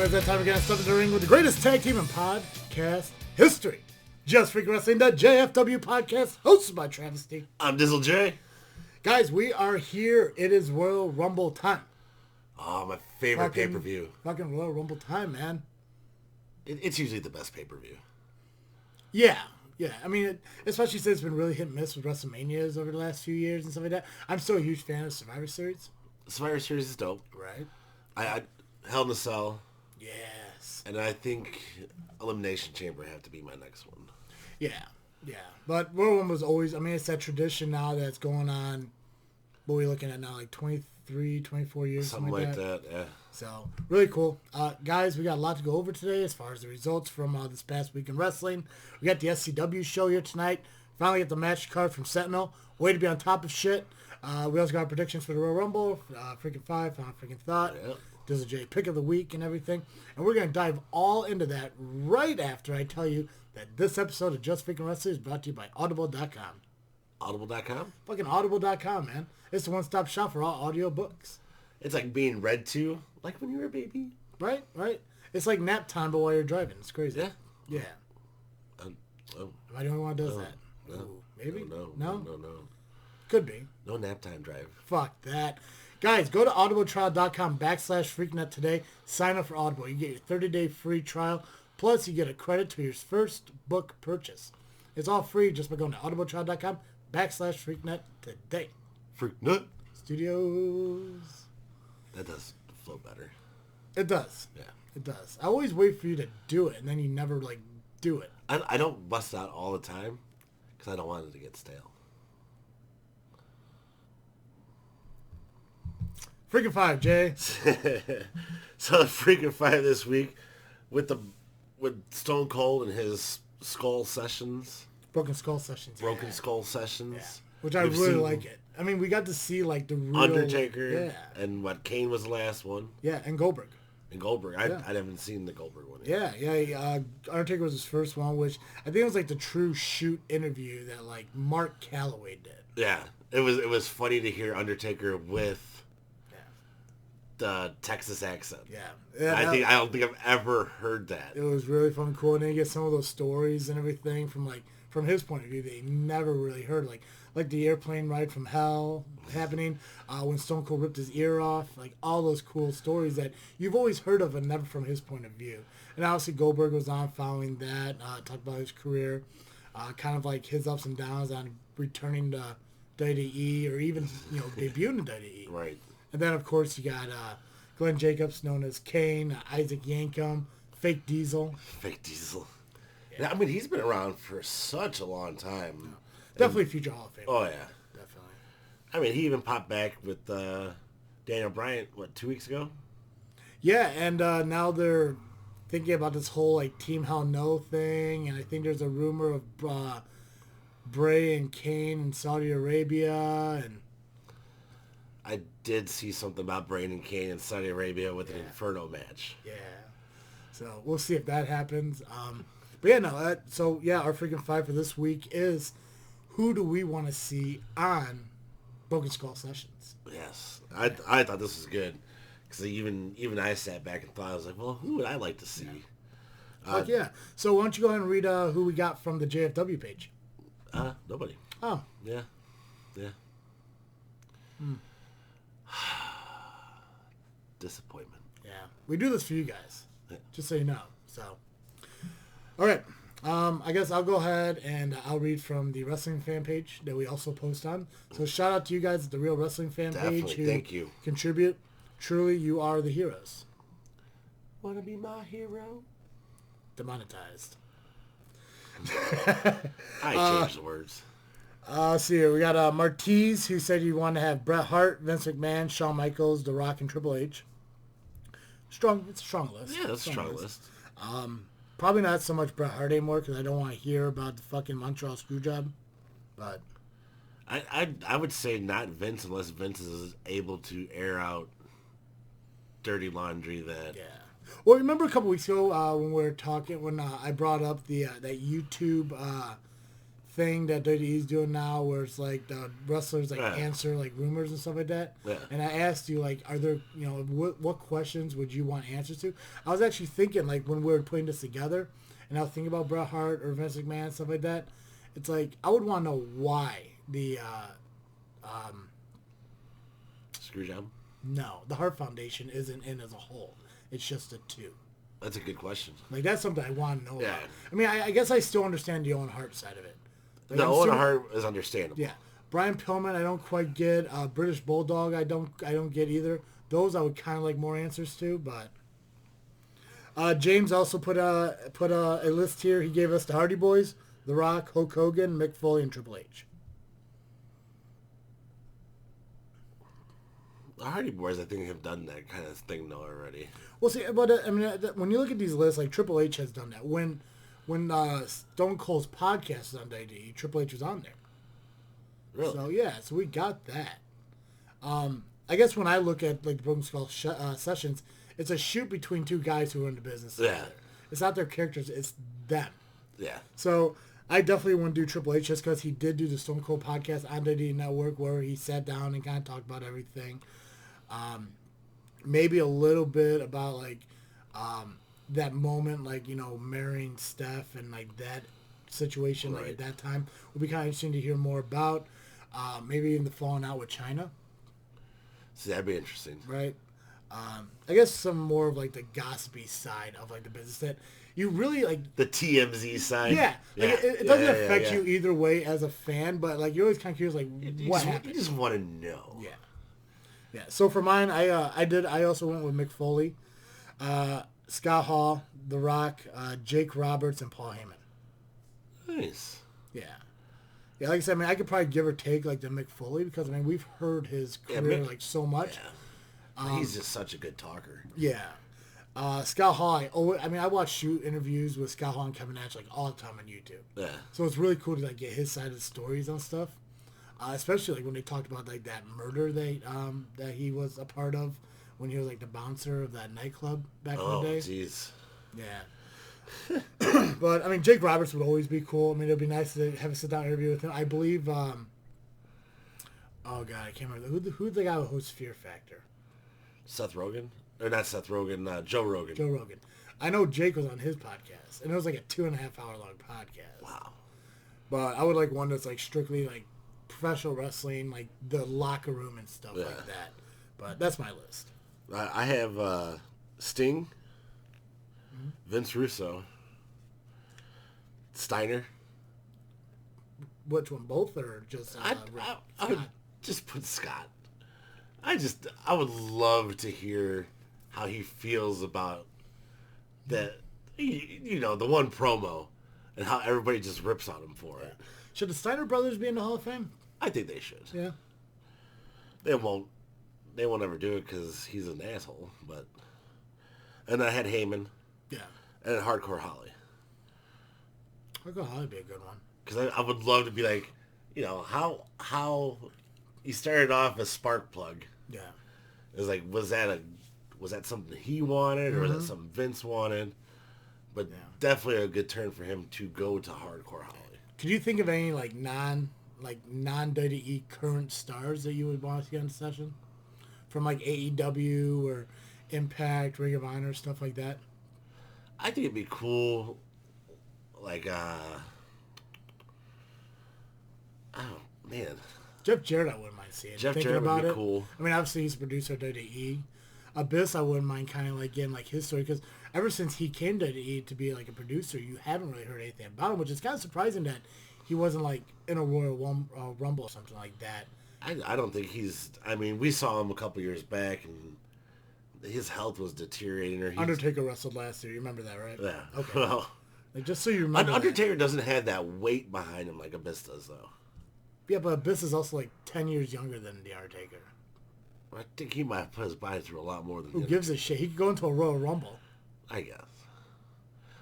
it's that time again. Step in the ring with the greatest tag team in podcast history. Just Freakin Wrestling, the JFW podcast, hosted by Travesty. I'm Dizzle J. Guys, we are here. It is Royal Rumble time. Oh, my favorite pay-per-view. Fucking Royal Rumble time, man. It's usually the best pay-per-view. Yeah. I mean, especially since it's been really hit and miss with WrestleManias over the last few years and stuff like that. I'm still a huge fan of Survivor Series. Survivor Series is dope. Right. I Hell in a Cell. Yes. And I think Elimination Chamber have to be my next one. Yeah. But Royal Rumble was always, I mean, it's that tradition now that's going on, what are we looking at now, like 23, 24 years? Something like that, yeah. So, really cool. Guys, we got a lot to go over today as far as the results from this past week in wrestling. We got the SCW show here tonight. Finally get the match card from Sentinel. Way to be on top of shit. We also got our predictions for the Royal Rumble. Freakin' 5, Final Freakin' Thought. Yep. Dizzle J pick of the week and everything. And we're going to dive all into that right after I tell you that this episode of Just Freakin' Wrestling is brought to you by Audible.com. Audible.com? Fucking Audible.com, man. It's the one-stop shop for all audio books. It's like being read to, like when you were a baby. Right. It's like nap time, but while you're driving. It's crazy. Yeah. Am I the only one who does that? No. Ooh, maybe? No. Could be. No nap time drive. Fuck that. Guys, go to audibletrial.com/freaknet today. Sign up for Audible. You get your 30-day free trial. Plus, you get a credit to your first book purchase. It's all free just by going to audibletrial.com/freaknet today. Freaknet Studios. That does flow better. It does. Yeah. It does. I always wait for you to do it, and then you never, do it. I don't bust out all the time because I don't want it to get stale. Freakin' 5, Jay. So the Freakin' 5 this week with Stone Cold and his Skull Sessions. Broken Skull Sessions. Broken Skull Sessions. Yeah. Which I really like it. I mean, we got to see, the real... Undertaker. Yeah. And Kane was the last one. Yeah, and Goldberg. I haven't seen the Goldberg one yet. Yeah. Undertaker was his first one, which I think it was, the true shoot interview that, Mark Calloway did. Yeah. It was funny to hear Undertaker with the Texas accent. Yeah. I don't think I've ever heard that. It was really fun and cool. And then you get some of those stories and everything from his point of view that you never really heard. Like the airplane ride from hell happening, when Stone Cold ripped his ear off, all those cool stories that you've always heard of and never from his point of view. And obviously Goldberg was on following that, talked about his career, kind of his ups and downs on returning to WWE or even, debuting in WWE. Right. And then, of course, you got Glenn Jacobs, known as Kane, Isaac Yankem, Fake Diesel. Yeah, I mean, he's been around for such a long time. Definitely future Hall of Fame. Oh, yeah. Definitely. I mean, he even popped back with Daniel Bryan, 2 weeks ago? Yeah, and now they're thinking about this whole, Team Hell No thing, and I think there's a rumor of Bray and Kane in Saudi Arabia, and... I did see something about Brandon Kane in Saudi Arabia with an Inferno match. Yeah. So we'll see if that happens. But yeah, no. Our Freakin' 5 for this week is who do we want to see on Broken Skull Sessions? Yes. I thought this was good. Because even I sat back and thought, I was like, well, who would I like to see? Yeah. So why don't you go ahead and read who we got from the JFW page? Nobody. Oh. Yeah. Disappointment. Yeah. We do this for you guys. Just so you know. So, all right. I guess I'll go ahead and I'll read from the wrestling fan page that we also post on. So shout out to you guys at the Real Wrestling fan page who Thank you. Contribute. Truly, you are the heroes. Wanna be my hero? Demonetized. I changed the words. See here. We got Martiz, who said he wanted to have Bret Hart, Vince McMahon, Shawn Michaels, The Rock, and Triple H. It's a strong list. Yeah, that's a strong list. Probably not so much Bret Hart anymore because I don't want to hear about the fucking Montreal Screwjob. But I would say not Vince unless Vince is able to air out dirty laundry that... Yeah. Well, remember a couple weeks ago when we were talking, when I brought up the that YouTube thing that WWE's doing now where it's like the wrestlers like Yeah. answer like rumors and stuff like that. Yeah. And I asked you like, are there, what questions would you want answers to? I was actually thinking like when we were putting this together and I was thinking about Bret Hart or Vince McMahon, stuff like that. It's like, I would want to know why the, Screw job? no, the Hart Foundation isn't in as a whole. It's just a two. That's a good question. Like, that's something I want to know Yeah. about. I mean, I guess I still understand the Owen Hart side of it. Like, The I'm Owen assuming- Hart is understandable. Yeah. Brian Pillman, I don't quite get. British Bulldog, I don't get either. Those I would kind of like more answers to, but... James also put a list here. He gave us the Hardy Boys, The Rock, Hulk Hogan, Mick Foley, and Triple H. The Hardy Boys, I think, have done that kind of thing though already. Well, see, but I mean, when you look at these lists, like Triple H has done that. When Stone Cold's podcast was on WWE, Triple H was on there. Really? So yeah, so we got that. I guess when I look at like the Broken Skull sessions, it's a shoot between two guys who are in the business together. Yeah. It's not their characters, it's them. Yeah. So I definitely want to do Triple H just because he did do the Stone Cold podcast on WWE Network where he sat down and kind of talked about everything. Maybe a little bit about like that moment, like, marrying Steph and like that situation like Right. at that time would be kind of interesting to hear more about. Maybe even the falling out with China, See, that'd be interesting. right? I guess some more of like the gossipy side of like the business that you really like. The TMZ side. Yeah, like it doesn't affect you either way as a fan, but like you're always kind of curious, like what happened. You just want to know. Yeah, yeah. So for mine, I also went with Mick Foley, Scott Hall, The Rock, Jake Roberts, and Paul Heyman. Nice. Yeah. Yeah, like I said, I mean, I could probably give or take like the Mick Foley because I mean we've heard his career Mick- like so much. He's just such a good talker. Yeah. Scott Hall, I watch shoot interviews with Scott Hall and Kevin Nash like all the time on YouTube. Yeah. So it's really cool to like get his side of the stories on stuff, especially like when they talked about like that murder that he was a part of when he was like the bouncer of that nightclub back in the day. Jeez. Yeah. But I mean, Jake Roberts would always be cool. I mean, it'd be nice to have a sit down interview with him. I believe. Oh God, I can't remember who's the guy who hosts Fear Factor. Seth Rogen? Or not Seth Rogen, Joe Rogan. Joe Rogan. I know Jake was on his podcast, and it was like a 2.5 hour long podcast. Wow. But I would like one that's like strictly like professional wrestling, like the locker room and stuff Yeah. like that. But that's my list. I have Sting, Vince Russo, Steiner. Which one, both or just I would just put Scott. I would love to hear how he feels about that, the one promo and how everybody just rips on him for it. Should the Steiner brothers be in the Hall of Fame? I think they should. Yeah. They won't ever do it because he's an asshole, but... And I had Heyman Yeah. and Hardcore Holly. Hardcore Holly would be a good one. Because I would love to be like, how he started off as Sparkplug. Yeah. It was like, was that something he wanted, or was that something Vince wanted? But definitely a good turn for him to go to Hardcore Holly. Could you think of any like non WWE current stars that you would want to see on the session? From like AEW or Impact, Ring of Honor, stuff like that? I think it'd be cool, like, oh, man. Jeff Jarrett I wouldn't mind seeing. Jeff Thinking Jarrett would about be it. cool. I mean, obviously he's a producer of WWE. Abyss I wouldn't mind kind of like getting like his story because ever since he came to WWE to be like a producer, you haven't really heard anything about him, which is kind of surprising that he wasn't like in a Royal Rumble or something like that. I don't think we saw him a couple years back, and his health was deteriorating. Or Undertaker wrestled last year. You remember that, right? Yeah. Okay. Well, Like, just so you remember Undertaker doesn't have that weight behind him like Abyss does, though. Yeah, but Abyss is also like 10 years younger than The Undertaker. I think he might have put his body through a lot more than Who gives a shit? He could go into a Royal Rumble. I guess.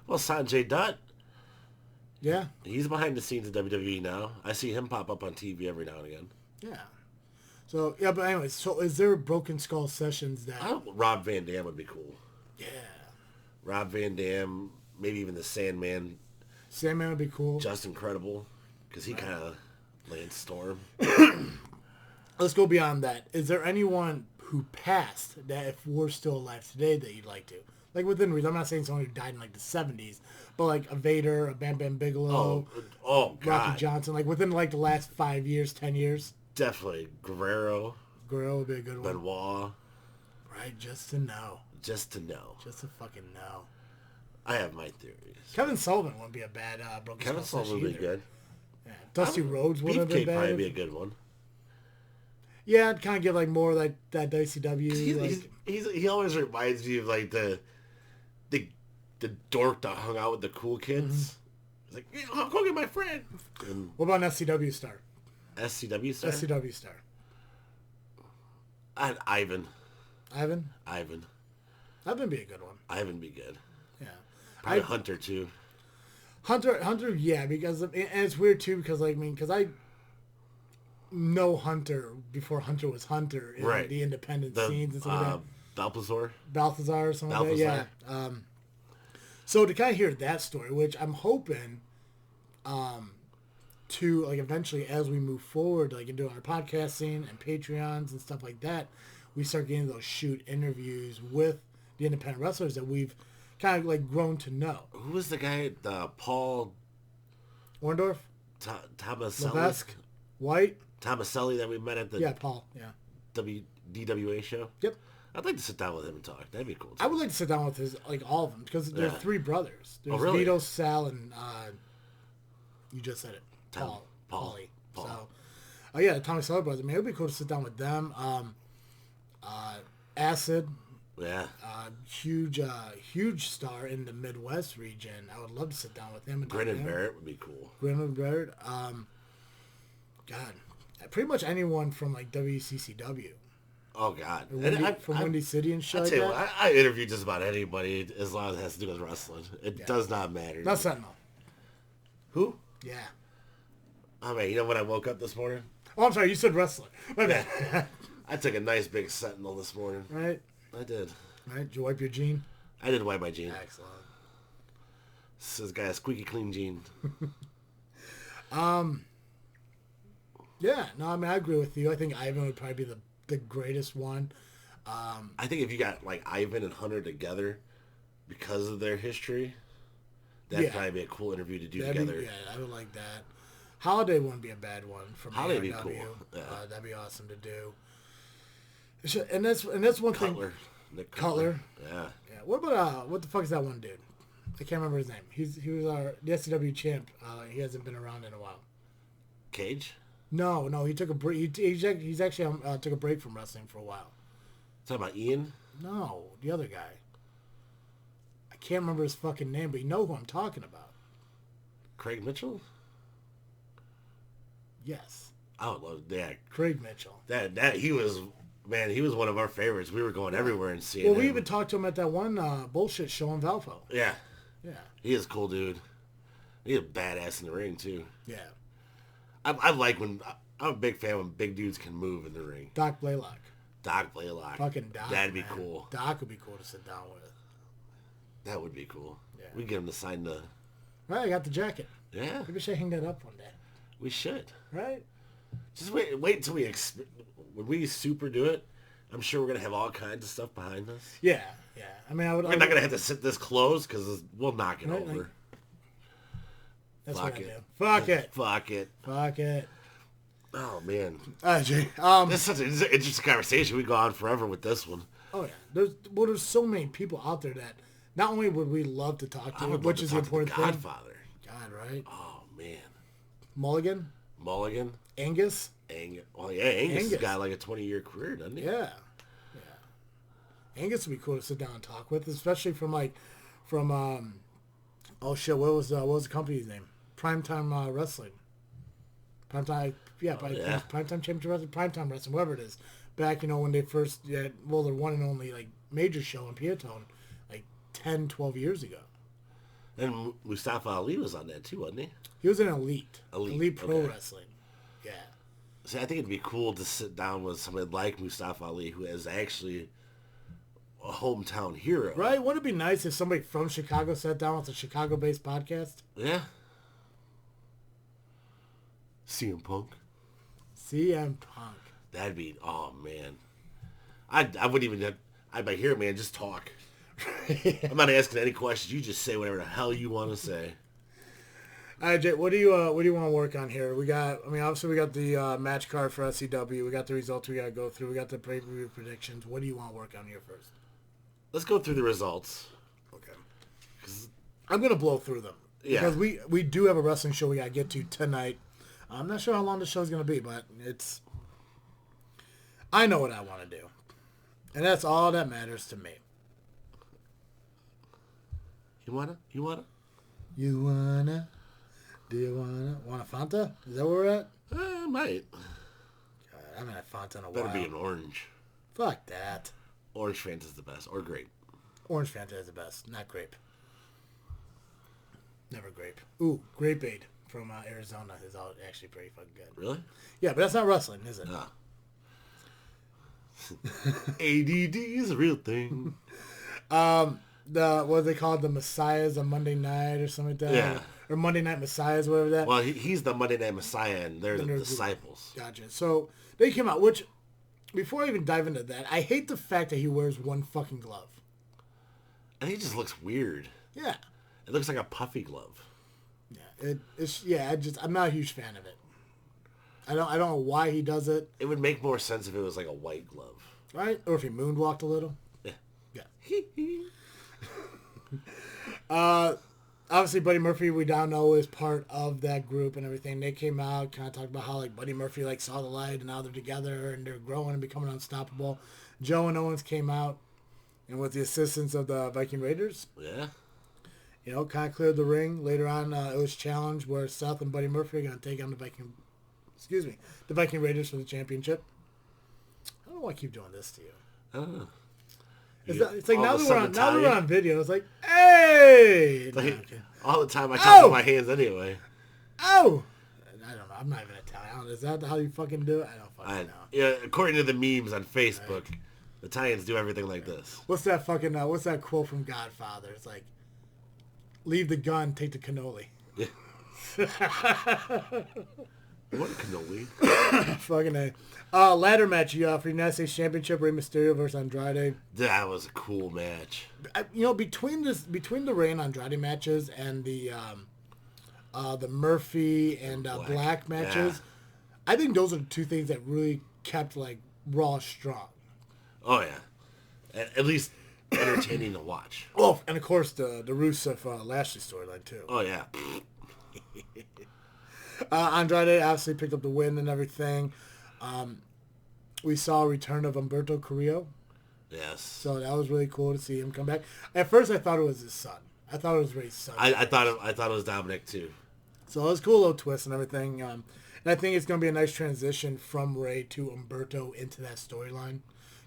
Well, Sanjay Dutt, Yeah. he's behind the scenes of WWE now. I see him pop up on TV every now and again. Yeah. So, yeah, but anyways, so is there Broken Skull sessions that... Rob Van Dam would be cool. Yeah. Rob Van Dam, maybe even the Sandman, Sandman would be cool. just incredible. Because he kind of laid storm. Let's go beyond that. Is there anyone who passed that, if we're still alive today, that you'd like to? Like, within reason. I'm not saying someone who died in, like, the 70s. But, like, a Vader, a Bam Bam Bigelow. Oh, God. Rocky Johnson. Like, within, like, the last 5 years, 10 years. Definitely. Guerrero. Guerrero would be a good one. Benoit. Right, just to know. Just to know. Just to fucking know. I have my theories. Kevin Sullivan wouldn't be a bad Broken Kevin Skull Sullivan would be good. Yeah. Dusty Rhodes would have been Beefcake bad. probably be a good one. Yeah, I'd kind of get like more like that WCW. He always reminds me of like the dork that hung out with the cool kids. He's like, I'll go get my friend. And what about an SCW star? SCW star? SCW star. Ivan. Ivan? Ivan. Ivan would be a good one. Ivan be good. Yeah. Probably Hunter too. Hunter, yeah, because and it's weird too because like because I know Hunter before Hunter was Hunter in right. the independent scenes and stuff like that. Balthazar or something like that. Yeah. So to kind of hear that story, which I'm hoping to like eventually as we move forward, like into our podcasting and Patreons and stuff like that, we start getting those shoot interviews with the independent wrestlers that we've kind of like grown to know. Who was the guy? Paul Orndorff? Tomaselli? Levesque? White? Tomaselli that we met at the Paul. Yeah. DWA show? Yep. I'd like to sit down with him and talk. That'd be cool too. I would like to sit down with his like all of them because there's three brothers. There's really? Vito, Sal, and you just said it. Paul. So, yeah, the Tommy Seller brothers. I mean, it would be cool to sit down with them. Acid. Yeah. Huge star in the Midwest region. I would love to sit down with him. Grin and Barrett would be cool. Grin and Barrett. God, pretty much anyone from like WCCW. Oh God, from Windy City and shit. I interview just about anybody as long as it has to do with wrestling. It does not matter. Not Sentinel. Who? Yeah. I mean, you know when I woke up this morning? Oh, I'm sorry. You said wrestler. My bad. I took a nice big Sentinel this morning. Right. I did. Right. Did you wipe your jean? I did wipe my jean. Excellent. This guy has squeaky clean jean. Yeah. No, I mean, I agree with you. I think Ivan would probably be the greatest one. I think if you got like Ivan and Hunter together because of their history, that'd probably be a cool interview to do together. I would like that. Holiday wouldn't be a bad one from Holiday ARW. be cool. Yeah. That'd be awesome to do. And that's one thing. Nick Cutler. Yeah. Yeah. What about what the fuck is that one dude? I can't remember his name. He was the SCW champ. He hasn't been around in a while. Cage? No, he took a break. He's actually took a break from wrestling for a while. Talking about Ian? No, the other guy. I can't remember his fucking name, but you know who I'm talking about. Craig Mitchell? Yes. I would love that. Craig Mitchell. That he was one of our favorites. We were going everywhere and seeing him. Well, we even talked to him at that one bullshit show in Valpo. Yeah. Yeah. He is a cool dude. He's a badass in the ring too. Yeah. I like when I'm a big fan when big dudes can move in the ring. Doc Blaylock. Fucking Doc. That'd be man. cool. Doc would be cool to sit down with. That would be cool. Yeah. We'd get him to sign the... Right, I got the jacket. Yeah. Maybe we should hang that up one day. We should. Right? Just wait until when we super do it, I'm sure we're going to have all kinds of stuff behind us. Yeah. I mean, We're not going to have to sit this close because we'll knock it over. Like, that's Fuck what I it. do. Fuck it. Fuck it. Oh, man. Jay, this is such an interesting conversation. We go on forever with this one. Oh, yeah. There's so many people out there that not only would we love to talk to, which is the important thing. Godfather. God, right? Oh, man. Mulligan. Angus. Well, yeah, Angus has got like a 20-year career, doesn't he? Yeah. Angus would be cool to sit down and talk with, especially from oh shit, what was the company's name? Primetime Wrestling. Primetime Championship Wrestling, Primetime Wrestling, whatever it is. Back, when they first their one and only like major show in Peatone, like 10, 12 years ago. And Mustafa Ali was on that too, wasn't he? He was an Elite Pro okay. Wrestling. Yeah. See, I think it'd be cool to sit down with somebody like Mustafa Ali, who is actually a hometown hero. Right? Wouldn't it be nice if somebody from Chicago sat down with a Chicago-based podcast? Yeah. CM Punk. CM Punk. That'd be, oh man. I wouldn't even have, I'd be here, man, just talk. I'm not asking any questions. You just say whatever the hell you want to say. All right, Jay, what do you want to work on here? We got, obviously we got the match card for SCW. We got the results we got to go through. We got the pay-per-view predictions. What do you want to work on here first? Let's go through the results. Okay. I'm going to blow through them. Yeah. Because we do have a wrestling show we got to get to tonight. I'm not sure how long the show's going to be, but I know what I want to do. And that's all that matters to me. You wanna? You wanna? Do you want a Fanta? Is that where we're at? I might. God, I haven't had Fanta in a Better while. be an orange. Fuck that. Orange Fanta's the best. Or grape. Orange Fanta is the best, not grape. Never grape. Ooh, Grape Aid from Arizona is actually pretty fucking good. Really? Yeah, but that's not wrestling, is it? No. ADD is a real thing. What they called the Messiahs on Monday night or something like that. Yeah. Or Monday Night Messiahs, whatever that. Well, he's the Monday Night Messiah, and they're the disciples. Gotcha. So they came out, which, before I even dive into that, I hate the fact that he wears one fucking glove. And he just looks weird. Yeah. It looks like a puffy glove. Yeah, I'm not a huge fan of it. I don't know why he does it. It would make more sense if it was like a white glove. Right? Or if he moonwalked a little. Yeah. Obviously, Buddy Murphy, we now know, is part of that group and everything. They came out, kind of talked about how like Buddy Murphy saw the light and now they're together and they're growing and becoming unstoppable. Joe and Owens came out, and with the assistance of the Viking Raiders, Yeah. kind of cleared the ring. Later on, it was challenged where Seth and Buddy Murphy are going to take on the Viking Raiders for the championship. I don't know why I keep doing this to you. I don't know. It's like now that we're on video, it's like, hey! Like, No, okay. all the time I talk with my hands anyway. Oh! I don't know. I'm not even Italian. Is that how you fucking do it? I don't fucking know. Yeah, according to the memes on Facebook, Italians do everything like this. What's that fucking, what's that quote from Godfather? It's like, leave the gun, take the cannoli. Yeah. What cannoli? Fucking A. Ladder match for the United States Championship, Rey Mysterio versus Andrade. That was a cool match. Between the Rey and Andrade matches and the Murphy and Black matches, I think those are the two things that really kept Raw strong. Oh yeah, at least entertaining to watch. Oh, and of course the Rusev Lashley storyline too. Oh yeah. Andrade obviously picked up the win and everything. We saw a return of Humberto Carrillo. Yes. So that was really cool to see him come back. At first, I thought it was his son. I thought it was Ray's son. I thought it was Dominic too. So it was a cool little twist and everything. And I think it's going to be a nice transition from Ray to Humberto into that storyline.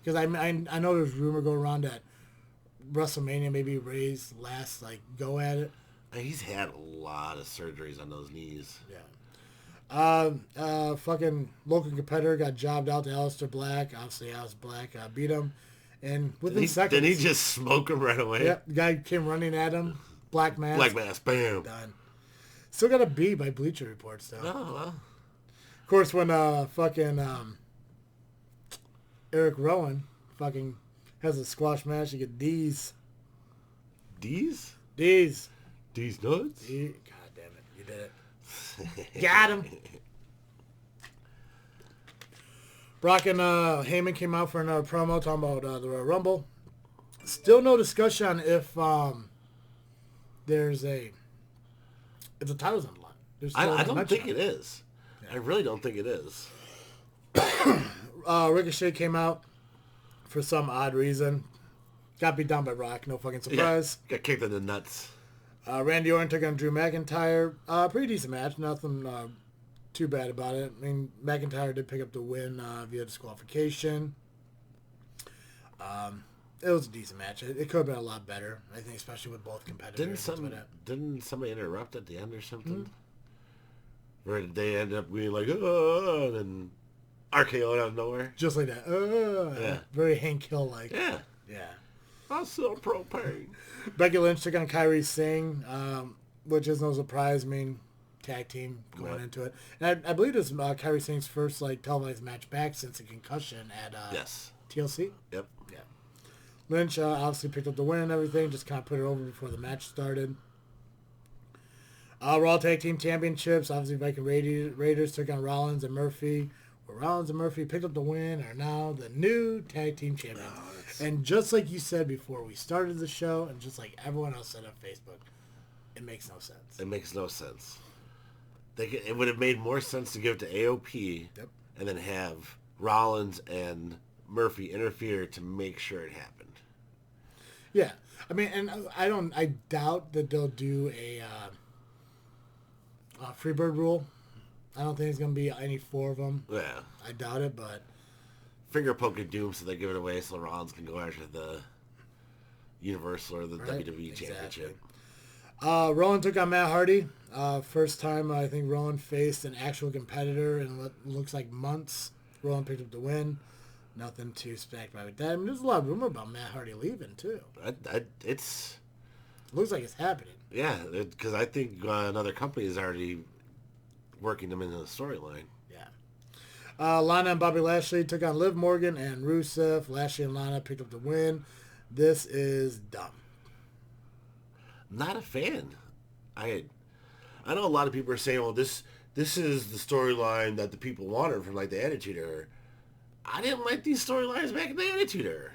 Because I know there's rumor going around that WrestleMania maybe Ray's last go at it. He's had a lot of surgeries on those knees. Yeah. Fucking local competitor got jobbed out to Aleister Black. Obviously, Aleister Black beat him. And within seconds... Didn't he just smoke him right away? Yep. The guy came running at him. Black mask. Black mask. Bam. Done. Still got a B by Bleacher Reports, though. Oh, well. Of course, when Eric Rowan fucking has a squash match, you get D's. D's? D's. D's nuts? God damn it. You did it. Got him. Brock and Heyman came out for another promo talking about the Royal Rumble. Still no discussion on if if the title's on the line. I don't think it is. Yeah. I really don't think it is. Ricochet came out for some odd reason. Got beat down by Rock. No fucking surprise. Yeah, got kicked in the nuts. Randy Orton took on Drew McIntyre. Pretty decent match. Nothing too bad about it. I mean, McIntyre did pick up the win via disqualification. It was a decent match. It could have been a lot better. I think, especially with both competitors. Didn't somebody interrupt at the end or something? Mm-hmm. Or did they end up being like, oh, and then RKO out of nowhere? Just like that. Yeah. Very Hank Hill-like. Yeah. Yeah. I sell propane. Becky Lynch took on Kairi Singh, which is no surprise. I mean, tag team going Right. into it. And I believe this is Kairi Sane's first like televised match back since a concussion at Yes. TLC. Yep. Yeah. Lynch obviously picked up the win and everything, just kind of put it over before the match started. Raw Tag Team Championships, obviously Viking Raiders took on Rollins and Murphy. Where Rollins and Murphy picked up the win and are now the new tag team champions. And just like you said before we started the show, and just like everyone else said on Facebook, it makes no sense. It makes no sense. It would have made more sense to give it to AOP and then have Rollins and Murphy interfere to make sure it happened. Yeah. I mean, and I doubt that they'll do a Freebird rule. I don't think it's going to be any 4 of them. Yeah. I doubt it, but... Finger poking doom so they give it away so Rollins can go after the Universal or the WWE Championship. Rowan took on Matt Hardy. First time I think Rowan faced an actual competitor in what looks like months. Rowan picked up the win. Nothing too spectacular with that. I mean, there's a lot of rumor about Matt Hardy leaving, too. It's... Looks like it's happening. Yeah, because I think another company is already working them into the storyline. Yeah. Lana and Bobby Lashley took on Liv Morgan and Rusev. Lashley and Lana picked up the win. This is dumb. Not a fan. I know a lot of people are saying, well, this is the storyline that the people wanted from like the Attitude Era. I didn't like these storylines back in the Attitude Era.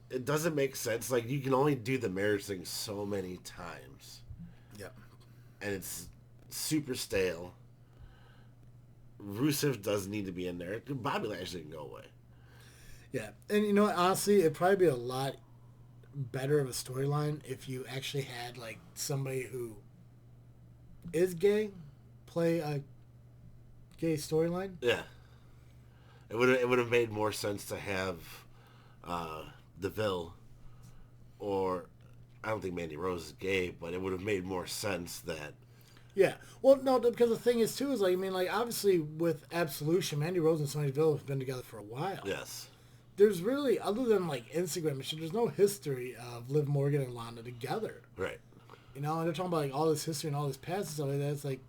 It doesn't make sense. Like, you can only do the marriage thing so many times. Yep. And it's super stale. Rusev doesn't need to be in there. Bobby Lashley can go away. Yeah. And you know what? Honestly, it'd probably be a lot better of a storyline if you actually had, like, somebody who is gay play a gay storyline. Yeah. It would have made more sense to have DeVille, or I don't think Mandy Rose is gay, but it would have made more sense that. Yeah. Well, no, because the thing is, too, is like, I mean, like, obviously with Absolution, Mandy Rose and Sonya Deville have been together for a while. Yes. There's really, other than like Instagram and shit, there's no history of Liv Morgan and Lana together. Right. You know, and they're talking about like all this history and all this past and stuff like that. It's like,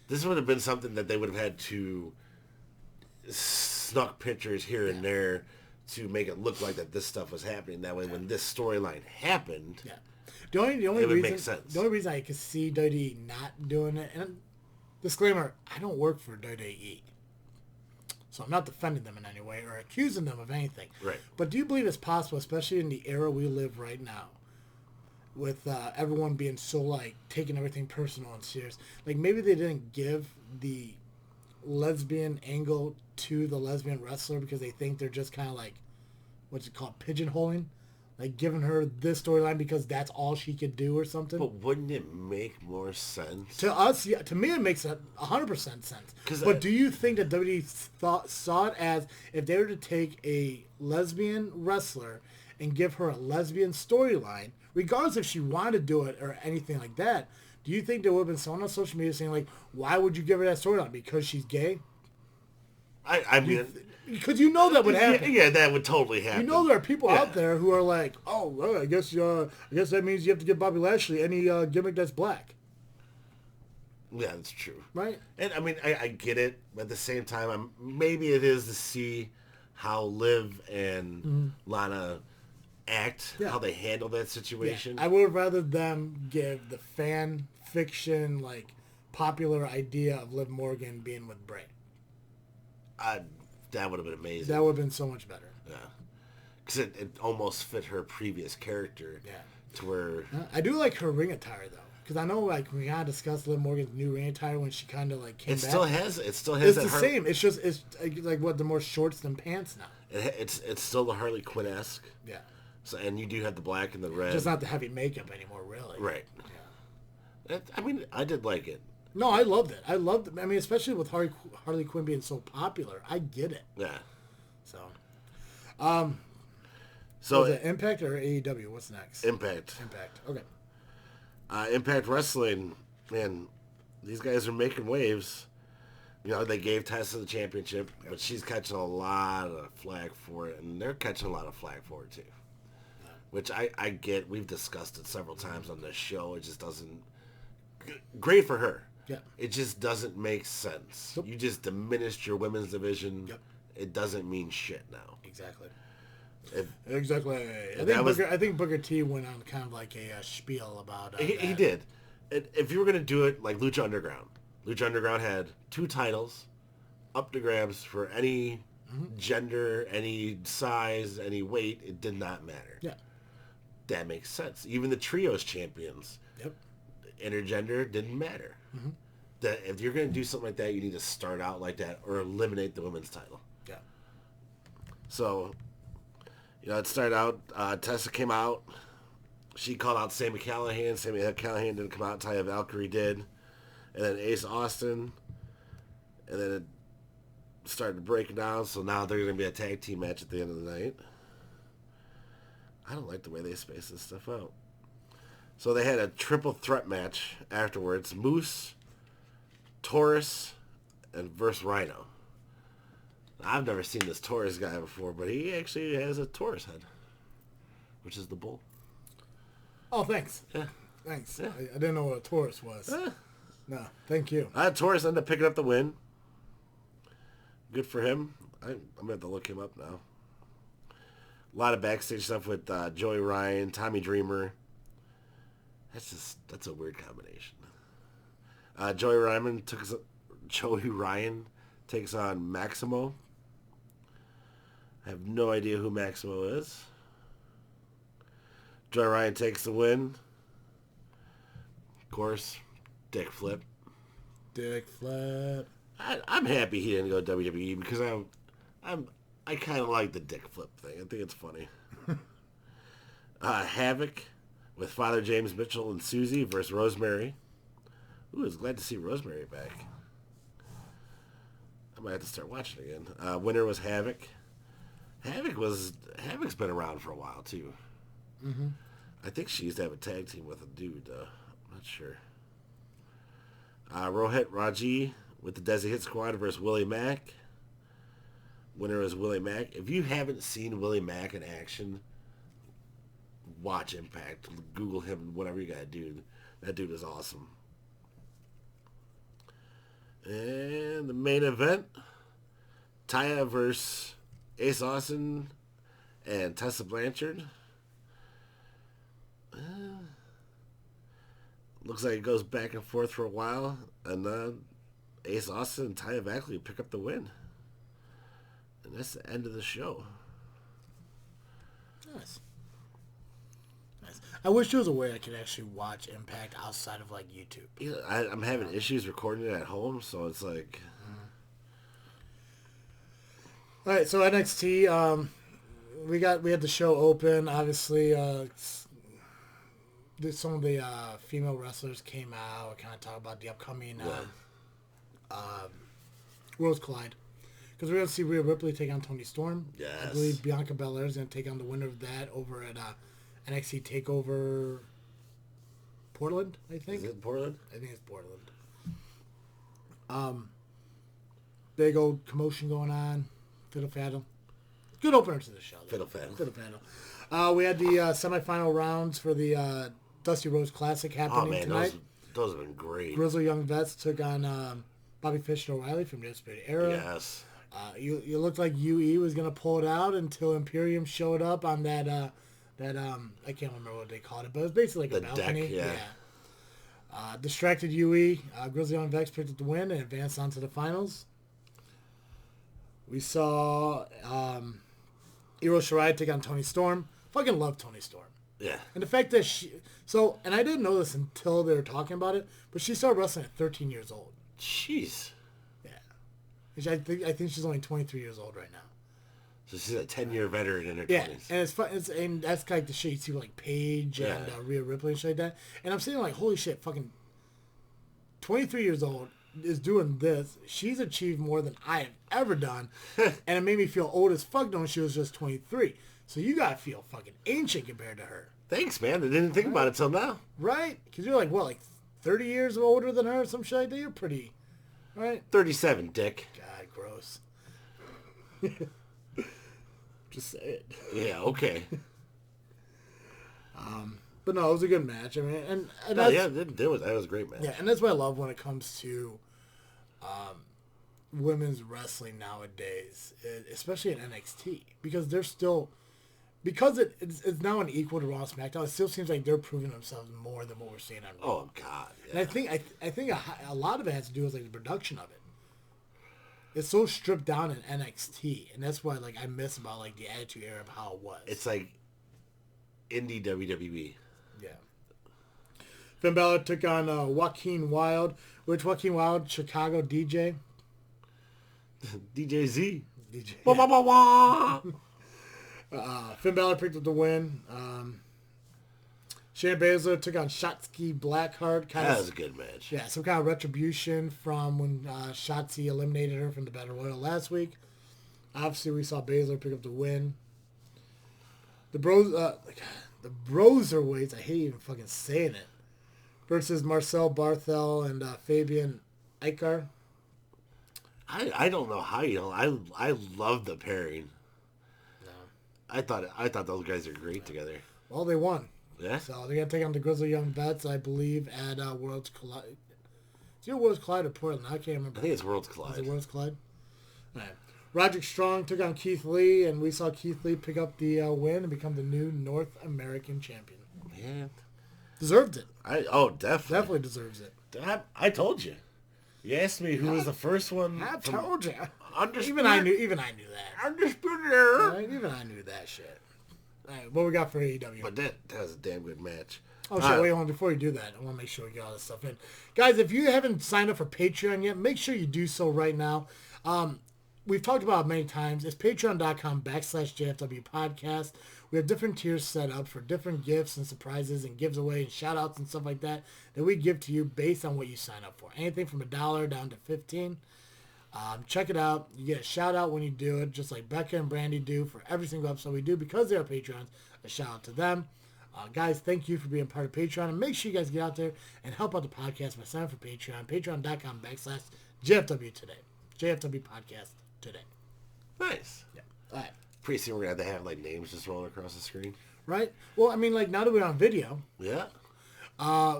this would have been something that they would have had to snuck pictures here and there to make it look like that this stuff was happening. That way, when this storyline happened, the only it would reason, make sense. The only reason I could see WWE not doing it, and disclaimer, I don't work for WWE. So I'm not defending them in any way or accusing them of anything. Right. But do you believe it's possible, especially in the era we live right now, with everyone being so, like, taking everything personal and serious, like, maybe they didn't give the lesbian angle to the lesbian wrestler because they think they're just kind of like, what's it called, pigeonholing? Like, giving her this storyline because that's all she could do or something. But wouldn't it make more sense? To us, yeah, to me it makes 100% sense. But do you think that WWE saw it as, if they were to take a lesbian wrestler and give her a lesbian storyline, regardless if she wanted to do it or anything like that, do you think there would have been someone on social media saying, like, why would you give her that storyline? Because she's gay? I mean... Because you know that would happen. Yeah, that would totally happen. You know there are people out there who are like, oh, well, I guess that means you have to give Bobby Lashley any gimmick that's black. Yeah, that's true. Right? And, I mean, I get it. But at the same time, maybe it is to see how Liv and Lana act, how they handle that situation. Yeah. I would have rather them give the fan fiction, like, popular idea of Liv Morgan being with Bray. That would have been amazing. That would have been so much better. Yeah. Because it almost fit her previous character. Yeah. To where... I do like her ring attire, though. Because I know, like, we kind of discussed Liv Morgan's new ring attire when she kind of, like, came back. It still has that the same. It's just, it's, like, what, the more shorts than pants now. It's still the Harley Quinn-esque. Yeah. So, and you do have the black and the red. Just not the heavy makeup anymore, really. Right. Yeah. I mean, I did like it. No, I loved it. I mean, especially with Harley Quinn being so popular. I get it. Yeah. So, so is it Impact or AEW? What's next? Impact. Okay. Impact Wrestling, man, these guys are making waves. You know, they gave Tessa the championship, but she's catching a lot of flack for it, and they're catching a lot of flack for it, too. Which I get. We've discussed it several times on this show. It just doesn't great for her. Yeah. It just doesn't make sense. Nope. You just diminished your women's division. Yep. It doesn't mean shit now. Exactly. If, Exactly. I think Booker T went on kind of like a spiel about he did. If you were going to do it like Lucha Underground had 2 titles up to grabs for any gender, any size, any weight. It did not matter. Yeah. That makes sense. Even the trios champions, Yep. intergender, didn't matter. That if you're going to do something like that, you need to start out like that or eliminate the women's title. Yeah. So, it started out, Tessa came out. She called out Sami Callihan. Sami Callihan didn't come out. Taya Valkyrie did. And then Ace Austin. And then it started breaking down. So now there's going to be a tag team match at the end of the night. I don't like the way they space this stuff out. So they had a triple threat match afterwards. Moose, Taurus, and versus Rhino. I've never seen this Taurus guy before, but he actually has a Taurus head, which is the bull. Oh, thanks. Yeah. Thanks. Yeah. I didn't know what a Taurus was. No, thank you. Taurus ended up picking up the win. Good for him. I'm going to have to look him up now. A lot of backstage stuff with Joey Ryan, Tommy Dreamer. That's a weird combination. Joey Ryan takes on Maximo. I have no idea who Maximo is. Joey Ryan takes the win. Of course, Dick Flip. Dick Flip. I'm happy he didn't go to WWE because I kind of like the Dick Flip thing. I think it's funny. Havoc with Father James Mitchell and Susie versus Rosemary. Ooh, I was glad to see Rosemary back. I might have to start watching again. Winner was Havoc. Havoc's been around for a while too. Mm-hmm. I think she used to have a tag team with a dude. I'm not sure. Rohit Raji with the Desi Hit Squad versus Willie Mack. Winner is Willie Mack. If you haven't seen Willie Mack in action, watch Impact. Google him, whatever you gotta do. That dude is awesome. And the main event, Taya versus Ace Austin and Tessa Blanchard. Looks like it goes back and forth for a while, and Ace Austin and Taya Valkyrie pick up the win. And that's the end of the show. Nice. I wish there was a way I could actually watch Impact outside of like YouTube. Yeah, I'm having issues recording it at home, so it's like. All right, so NXT, we had the show open. Obviously, some of the female wrestlers came out, kind of talk about the upcoming Worlds Collide. Because we're going to see Rhea Ripley take on Toni Storm. Yes. I believe Bianca Belair is going to take on the winner of that over at NXT TakeOver Portland, I think. Is it Portland? I think it's Portland. Big old commotion going on. Fiddle faddle. Good opener to the show. Fiddle faddle. Fiddle faddle. We had the semifinal rounds for the Dusty Rhodes Classic happening tonight. Those have been great. Grizzly Young Vets took on Bobby Fish and O'Reilly from the Undisputed Era. Yes. You looked like UE was gonna pull it out until Imperium showed up on that I can't remember what they called it, but it was basically like a balcony. Deck, yeah. Distracted UE. Grizzly Young Vets picked up the win and advanced on to the finals. We saw Io Shirai take on Toni Storm. Fucking love Toni Storm. Yeah. And the fact that and I didn't know this until they were talking about it, but she started wrestling at 13 years old. Jeez. Yeah. I think she's only 23 years old right now. So she's a 10-year veteran in her 20s. Yeah, and it's fun. And that's kind of the shit you see with like Paige and Rhea Ripley and shit like that. And I'm saying like, holy shit, fucking 23 years old is doing this. She's achieved more than I have ever done. And it made me feel old as fuck knowing she was just 23. So you gotta feel fucking ancient compared to her. Thanks, man. I didn't think about it till now. Right? Because you're like, what, like 30 years older than her or some shit like that? You're pretty, right? 37, Dick. God, gross. Just say it. Yeah, okay. But But no, it was a good match. I mean, and No, that's, yeah, that was a great match. yeah, and that's what I love when it comes to women's wrestling nowadays, especially in NXT, because they're still, because it's now an equal to Raw and SmackDown. It still seems like they're proving themselves more than what we're seeing on Raw. Oh God, yeah. And I think a lot of it has to do with like the production of it. It's so stripped down in NXT, and that's why like I miss about like the Attitude Era of how it was. It's like indie WWE. Yeah. Finn Balor took on Joaquin Wilde, which Joaquin Wilde, Chicago DJ. DJ Z. DJ. Wah, wah, wah, wah. Finn Balor picked up the win. Shayna Baszler took on Shotzi Blackheart. That was a good match. Yeah, some kind of retribution from when Shotzi eliminated her from the Battle Royal last week. Obviously, we saw Baszler pick up the win. The Broserweights, I hate even fucking saying it, versus Marcel Barthel and Fabian Aichner. I don't know how you don't. I love the pairing. No. I thought those guys are great together. Well, they won. Yeah. So they got to take on the Grizzly Young Vets, I believe, at Worlds Collide. Is it Worlds Collide or Portland? I can't remember. I think it's Worlds Collide. Is it Worlds Collide? All right. Roderick Strong took on Keith Lee, and we saw Keith Lee pick up the win and become the new North American champion. Man. Deserved it. Definitely. Definitely deserves it. I told you. You asked me who was the first one. I told you. Undisputed. Even I knew that. Undisputed. Right? Even I knew that shit. All right, what we got for AEW? But that was a damn good match. Oh, shit, wait, hold on. Before you do that, I want to make sure we get all this stuff in. Guys, if you haven't signed up for Patreon yet, make sure you do so right now. We've talked about it many times. It's patreon.com/JFW podcast. We have different tiers set up for different gifts and surprises and giveaways and shout-outs and stuff like that we give to you based on what you sign up for. Anything from $1 down to $15. Check it out. You get a shout-out when you do it, just like Becca and Brandy do for every single episode we do because they're Patreons. A shout-out to them. Guys, thank you for being part of Patreon. And make sure you guys get out there and help out the podcast by signing up for Patreon. Patreon.com/JFW today. JFW podcast today. Nice. Yeah. All right. Pretty soon we're going to have like names just rolling across the screen. Right? Well, I mean, like, now that we're on video, Yeah.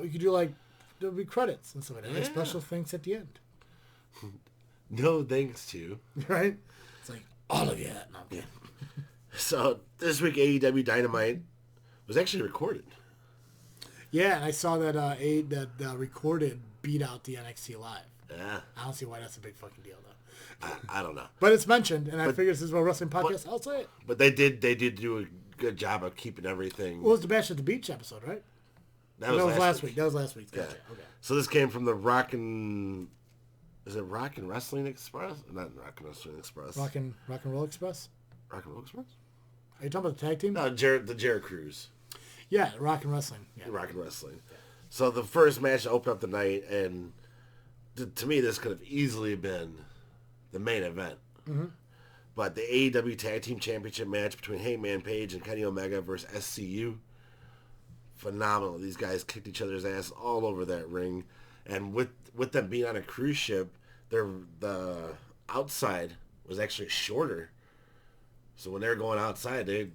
we could do, like, there'll be credits and stuff like that. Like Yeah. special thanks at the end. No thanks to. Right? It's like, all of you. No, I'm kidding. So, this week AEW Dynamite was actually recorded. Yeah, and I saw that that recorded beat out the NXT Live. Yeah. I don't see why that's a big fucking deal, though. I don't know. But it's mentioned, and I figure this is a wrestling podcast. I'll say it. But they did do a good job of keeping everything. What was the Bash at the Beach episode, right? That was last week. That was last week. Gotcha. Yeah. Okay. So this came from the is it Rockin' Wrestling Express? Not Rockin' Wrestling Express. Rock and Roll Express? Rockin' Roll Express? Are you talking about the tag team? No, the Jarrett Cruz. Yeah, Rock and Wrestling. Yeah. Rockin' Wrestling. Yeah. So the first match opened up the night, and to me this could have easily been the main event. Mm-hmm. But the AEW Tag Team Championship match between Hangman Page and Kenny Omega versus SCU, phenomenal. These guys kicked each other's ass all over that ring. And with them being on a cruise ship, the outside was actually shorter. So when they were going outside, it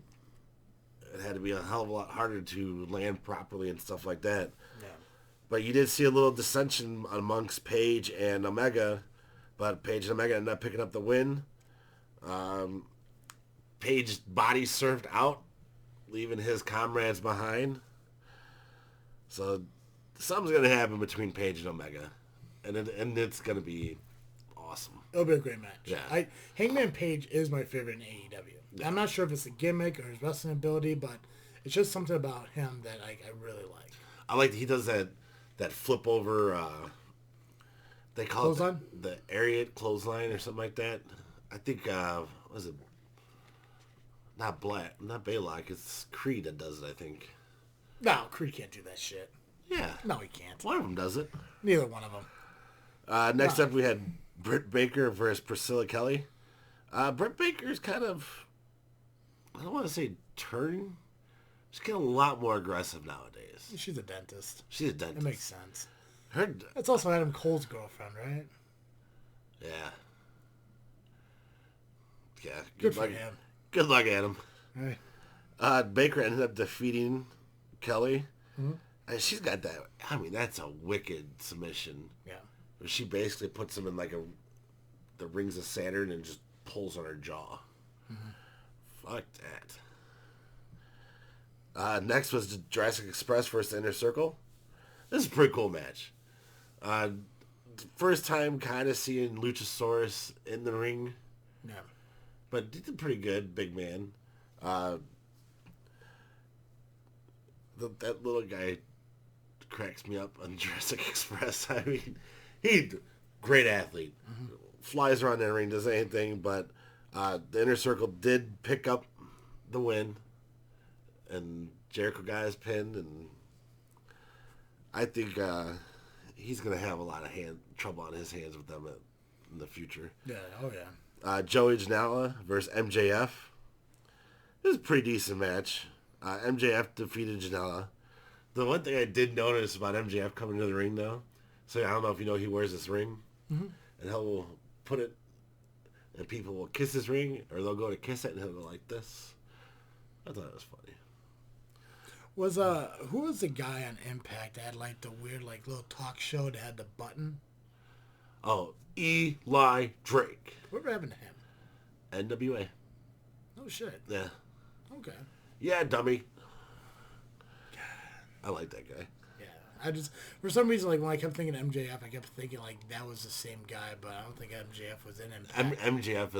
had to be a hell of a lot harder to land properly and stuff like that. Yeah. But you did see a little dissension amongst Page and Omega, but Page and Omega ended up picking up the win. Page's body surfed out, leaving his comrades behind. So something's going to happen between Page and Omega, and it's going to be awesome. It'll be a great match. Yeah. Hangman Page is my favorite in AEW. Yeah. I'm not sure if it's a gimmick or his wrestling ability, but it's just something about him that I really like. I like that he does that flip over, they call clothesline? it the Ariat clothesline or something like that. I think, what is it? Not Baylock, it's Creed that does it, I think. No, Creed can't do that shit. Yeah. No, he can't. One of them does it. Neither one of them. Next up, we had Britt Baker versus Priscilla Kelly. Britt Baker's kind of, I don't want to say turning. She's getting a lot more aggressive nowadays. She's a dentist. She's a dentist. It makes sense. Her, That's also Adam Cole's girlfriend, right? yeah. Yeah. Good for him. Good luck, Adam. Right. Baker ended up defeating Kelly. And she's got that. I mean, that's a wicked submission. Yeah. Where she basically puts him in like the rings of Saturn and just pulls on her jaw. Fuck that. Next was Jurassic Express versus Inner Circle. This is a pretty cool match. First time kind of seeing Luchasaurus in the ring. Yeah. But he did pretty good, big man. That little guy cracks me up on Jurassic Express. I mean, he's great athlete. Flies around that ring, does anything, but the Inner Circle did pick up the win. And Jericho got his pin, and I think he's going to have a lot of trouble on his hands with them in the future. Yeah, oh yeah. Joey Janela versus MJF. It was a pretty decent match. MJF defeated Janela. The one thing I did notice about MJF coming to the ring, though, so I don't know if you know, he wears this ring, and he'll put it, and people will kiss his ring, or they'll go to kiss it, and he'll go like this. I thought it was funny. Who was the guy on Impact that had like the weird like little talk show that had the button? Oh, Eli Drake. What happened to him? NWA. Oh shit. Yeah. Okay. Yeah, dummy. I like that guy. Yeah. I just, for some reason, like when I kept thinking MJF, I kept thinking like that was the same guy, but I don't think MJF was in Impact. MJF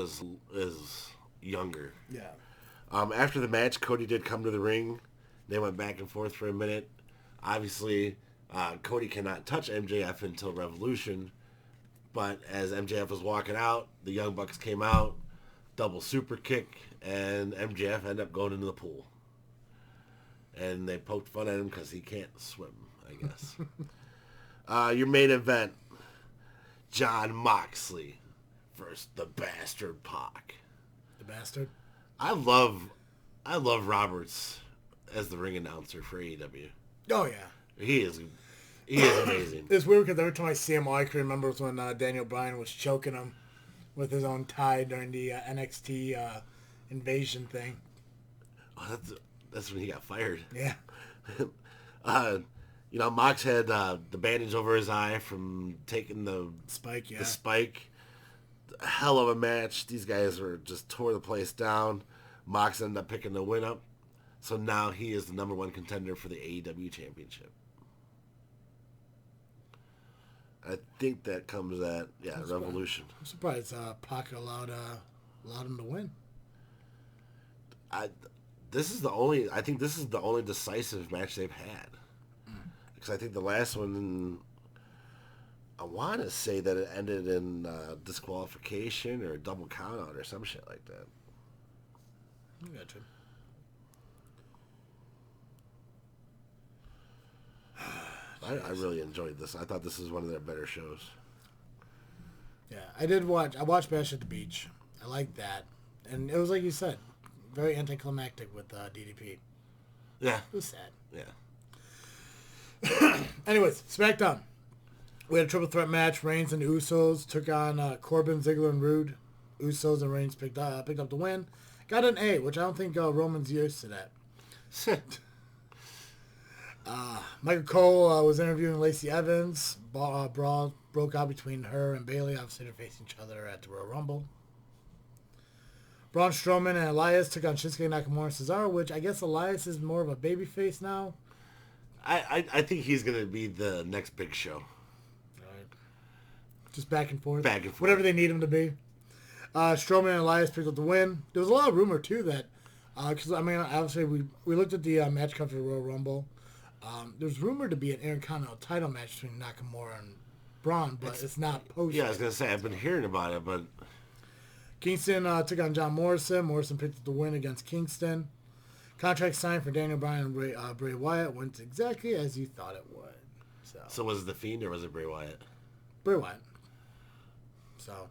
is younger. Yeah. After the match, Cody did come to the ring. They went back and forth for a minute. Obviously, Cody cannot touch MJF until Revolution. But as MJF was walking out, the Young Bucks came out, double super kick, and MJF ended up going into the pool. And they poked fun at him because he can't swim, I guess. Your main event, Jon Moxley versus the Bastard Pac. The Bastard? I love Roberts as the ring announcer for AEW. Oh, yeah. He is amazing. It's weird because every time I see him, all I can remember was when Daniel Bryan was choking him with his own tie during the NXT invasion thing. Oh, that's when he got fired. Yeah. Mox had the bandage over his eye from taking the spike. Yeah. The spike. Hell of a match. These guys were just tore the place down. Mox ended up picking the win up. So now he is the number one contender for the AEW Championship. I think that comes at Revolution. I'm surprised Pac allowed him to win. I think this is the only decisive match they've had. Because I think the last one, I want to say that it ended in disqualification or a double count out or some shit like that. I got you. I really enjoyed this. I thought this was one of their better shows. Yeah, I watched Bash at the Beach. I liked that. And it was like you said, very anticlimactic with DDP. Yeah. It was sad. Yeah. Anyways, Smackdown. We had a triple threat match. Reigns and the Usos took on Corbin, Ziggler, and Rude. Usos and Reigns picked up the win. Got an A, which I don't think Roman's used to that. Michael Cole was interviewing Lacey Evans. Brawl broke out between her and Bayley. Obviously, they're facing each other at the Royal Rumble. Braun Strowman and Elias took on Shinsuke Nakamura and Cesaro, which I guess Elias is more of a babyface now. I think he's going to be the next Big Show. All right. Just back and forth. Back and forth. Whatever they need him to be. Strowman and Elias picked up the win. There was a lot of rumor, too, that... Because, obviously, we looked at the match card for the Royal Rumble. There's rumored to be an Intercontinental title match between Nakamura and Braun, but it's not posted. Yeah, I was going to say, I've been hearing about it, but... Kingston took on John Morrison. Morrison picked up the win against Kingston. Contract signed for Daniel Bryan and Bray Wyatt went exactly as you thought it would. So was it The Fiend or was it Bray Wyatt? Bray Wyatt. So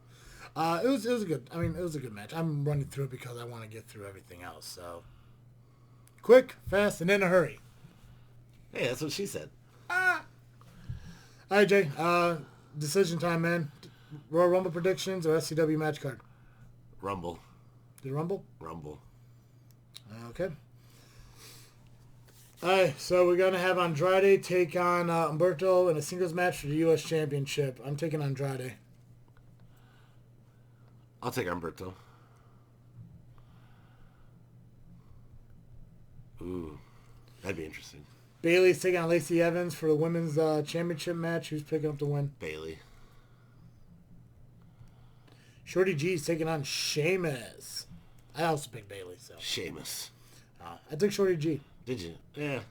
it was a good. It was a good match. I'm running through it because I want to get through everything else. So quick, fast, and in a hurry. Hey, that's what she said. All right, Jay. Decision time, man. Royal Rumble predictions or SCW match card? Rumble. Did it Rumble? Rumble. Okay. Alright, so we're going to have Andrade take on Humberto in a singles match for the U.S. Championship. I'm taking Andrade. I'll take Humberto. Ooh, that'd be interesting. Bayley's taking on Lacey Evans for the women's championship match. Who's picking up the win? Bayley. Shorty G's taking on Sheamus. I also picked Bayley, so. Sheamus. I took Shorty G. Did you? Yeah.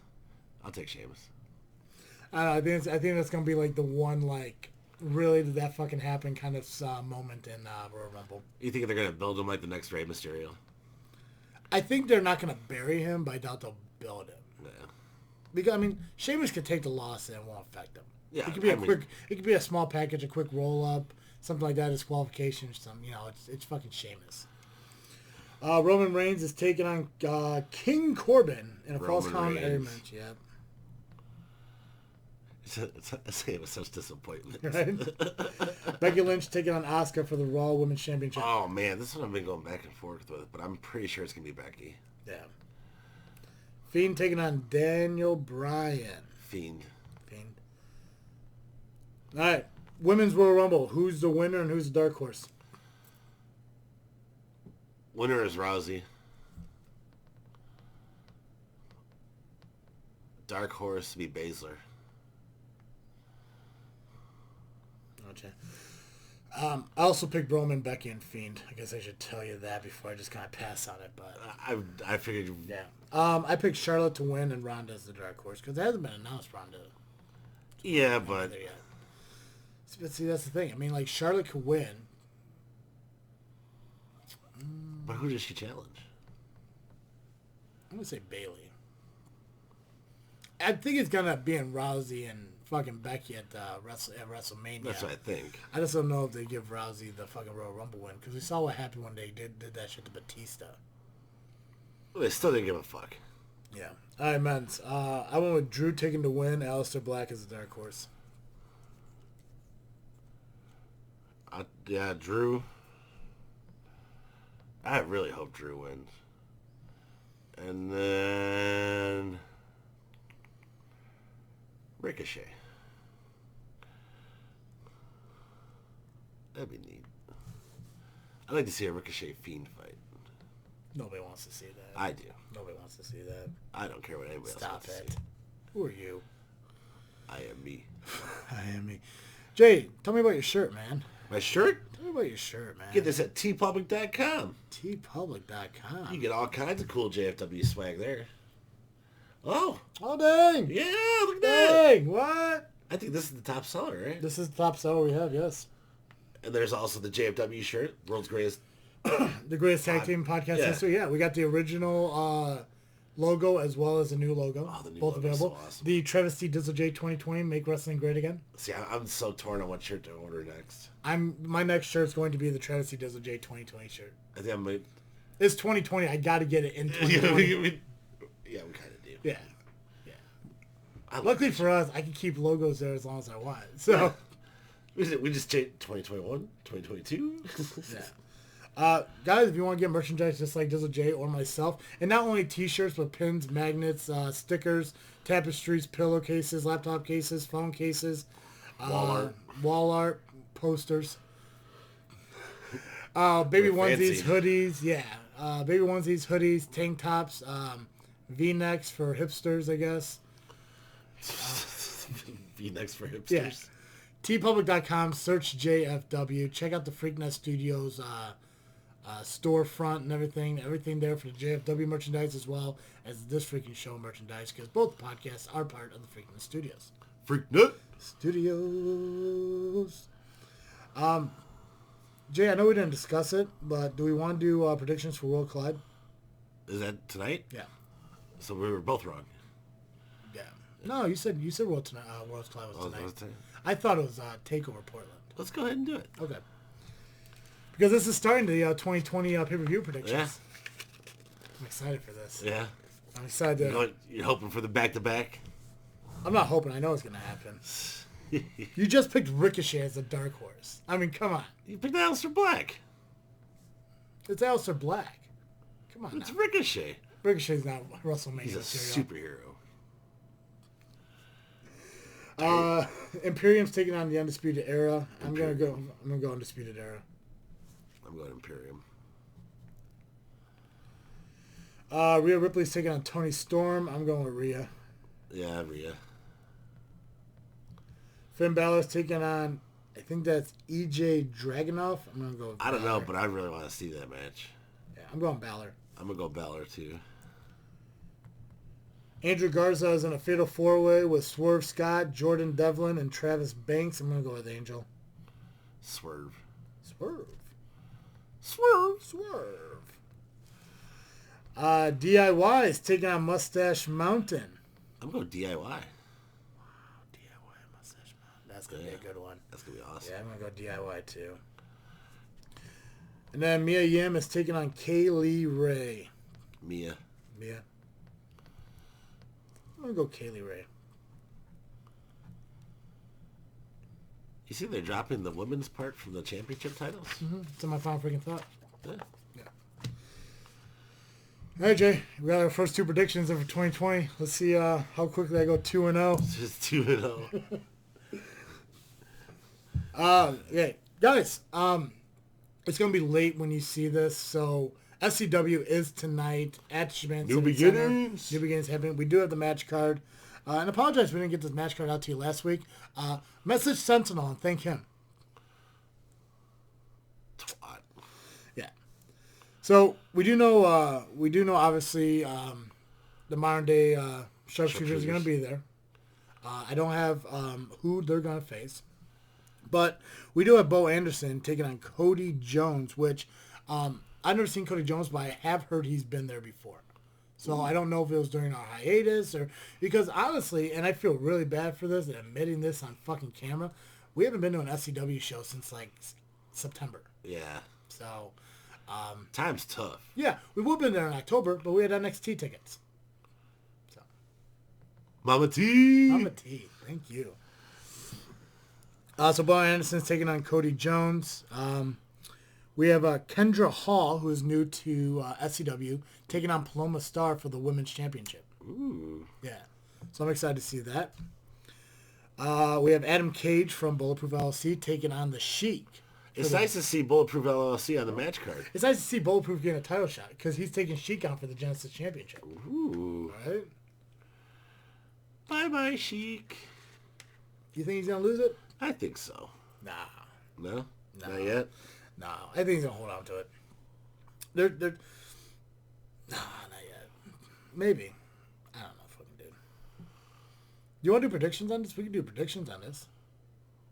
I'll take Sheamus. I think that's gonna be like the one like really did that fucking happen kind of moment in Royal Rumble. You think they're gonna build him like the next Rey Mysterio? I think they're not gonna bury him, but I doubt they'll build him. Yeah. Because I mean, Sheamus could take the loss and it won't affect him. Yeah. It could be it could be a small package, a quick roll up, something like that, disqualification or something. You know, it's fucking Sheamus. Roman Reigns is taking on King Corbin in a false count match. Yeah. It was such disappointment. Right? Becky Lynch taking on Asuka for the Raw Women's Championship. Oh man, this one I've been going back and forth with, but I'm pretty sure it's gonna be Becky. Yeah. Fiend taking on Daniel Bryan. Fiend. All right, Women's Royal Rumble. Who's the winner and who's the dark horse? Winner is Rousey. Dark horse to be Baszler. Okay. I also picked Roman, Becky, and Fiend. I guess I should tell you that before I just kind of pass on it, but I figured. Yeah. I picked Charlotte to win and Ronda as the dark horse because it hasn't been announced Ronda. Yeah, but But see, that's the thing. I mean, like Charlotte could win. But who does she challenge? I'm gonna say Bayley. I think it's gonna be in Rousey and fucking Becky at WrestleMania. That's what I think. I just don't know if they give Rousey the fucking Royal Rumble win because we saw what happened when they did that shit to Batista. Well, they still didn't give a fuck. Yeah. All right, man. I went with Drew taking the win. Aleister Black is the dark horse. Yeah, Drew. I really hope Drew wins. And then Ricochet. That'd be neat. I'd like to see a Ricochet Fiend fight. Nobody wants to see that. I do. Nobody wants to see that. I don't care what anybody else wants to see. Stop it. Who are you? I am me. I am me. Jay, tell me about your shirt, man. My shirt? Tell me about your shirt, man. Get this at tpublic.com. tpublic.com. You get all kinds of cool JFW swag there. Oh. Oh, dang. Yeah, look at that. Dang, what? I think this is the top seller, right? This is the top seller we have, yes. And there's also the JFW shirt, world's greatest. The greatest tag team podcast history. Yeah, we got the original logo as well as a new logo. Oh, the new both logo's available. so awesome. The Travis T. Dizzle J 2020, Make Wrestling Great Again. See, I'm so torn on what shirt to order next. My next shirt is going to be the Travis T. Dizzle J 2020 shirt. I think I'm going to... It's 2020. I got to get it in 2020. Yeah, we kind of do. Yeah. Luckily for us, I can keep logos there as long as I want. So we just changed 2021, 2022. Yeah. Guys, if you want to get merchandise just like Dizzle J or myself, and not only t-shirts, but pins, magnets, stickers, tapestries, pillowcases, laptop cases, phone cases, wall art, posters, baby onesies, hoodies, baby onesies, hoodies, tank tops, V-necks for hipsters, I guess. V-necks for hipsters. Yeah. tpublic.com, search JFW. Check out the Freakin Studios storefront and everything there for the JFW merchandise as well as this freaking show merchandise because both podcasts are part of the Freakin Studios. Freakin Studios. Jay, I know we didn't discuss it, but do we want to do predictions for World Collide? Is that tonight? Yeah. So we were both wrong. Yeah. No, you said World Collide was tonight. I thought it was TakeOver Portland. Let's go ahead and do it. Okay. Because this is starting the 2020 pay-per-view predictions. Yeah. I'm excited for this. Yeah. I'm excited. You're hoping for the back-to-back? I'm not hoping. I know it's going to happen. You just picked Ricochet as a dark horse. I mean, come on. You picked Aleister Black. It's Aleister Black. Come on It's now. Ricochet. Ricochet's not WrestleMania He's a material. superhero. Imperium's taking on the Undisputed Era. I'm gonna go Undisputed Era. I'm going Imperium. Rhea Ripley's taking on Toni Storm. I'm going with Rhea. Yeah, Rhea. Finn Balor's taking on, I think that's EJ Dragunov. I'm gonna go with I don't Balor. know, but I really want to see that match. Yeah, I'm going Balor. I'm gonna go Balor too. Andrew Garza is in a fatal four-way with Swerve Scott, Jordan Devlin, and Travis Banks. I'm gonna go with Angel. Swerve. Swerve. Swerve. Swerve. DIY is taking on Mustache Mountain. I'm going DIY. DIY Mustache Mountain. That's going to be a good one. That's going to be awesome. Yeah, I'm going to go DIY too. And then Mia Yim is taking on Kaylee Ray. Mia. I'm going to go Kaylee Ray. You see they're dropping the women's part from the championship titles? Mm-hmm. It's in my final freaking thought. Yeah. All right, Jay. We got our first two predictions of 2020. Let's see how quickly I go 2-0. It's just 2-0. Okay, guys. It's gonna be late when you see this, so SCW is tonight at Schmantz New City Center. Beginnings. New Beginnings happening. We do have the match card. And apologize we didn't get this match card out to you last week. Message Sentinel and thank him. Twat. Yeah. So we do know obviously the modern day sharpshooters are going to be there. I don't have who they're going to face, but we do have Bo Anderson taking on Cody Jones, which I've never seen Cody Jones, but I have heard he's been there before. So I don't know if it was during our hiatus or because honestly, and I feel really bad for this and admitting this on fucking camera, we haven't been to an SCW show since like September. Yeah. So. Time's tough. Yeah, we would have been there in October, but we had NXT tickets. So, Mama T. Mama T, thank you. So Bo Anderson's taking on Cody Jones. We have Kendra Hall, who is new to SCW, taking on Paloma Star for the Women's Championship. Ooh. Yeah, so I'm excited to see that. We have Adam Cage from Bulletproof LLC taking on the Sheik. It's nice to see Bulletproof LLC on the match card. It's nice to see Bulletproof getting a title shot because he's taking Sheik on for the Genesis Championship. Ooh. Right? Bye-bye, Sheik. You think he's going to lose it? I think so. Nah. No? Not yet? No. I think he's going to hold on to it. They're... Nah, not yet. Maybe. I don't know, fucking dude. You want to do predictions on this? We can do predictions on this.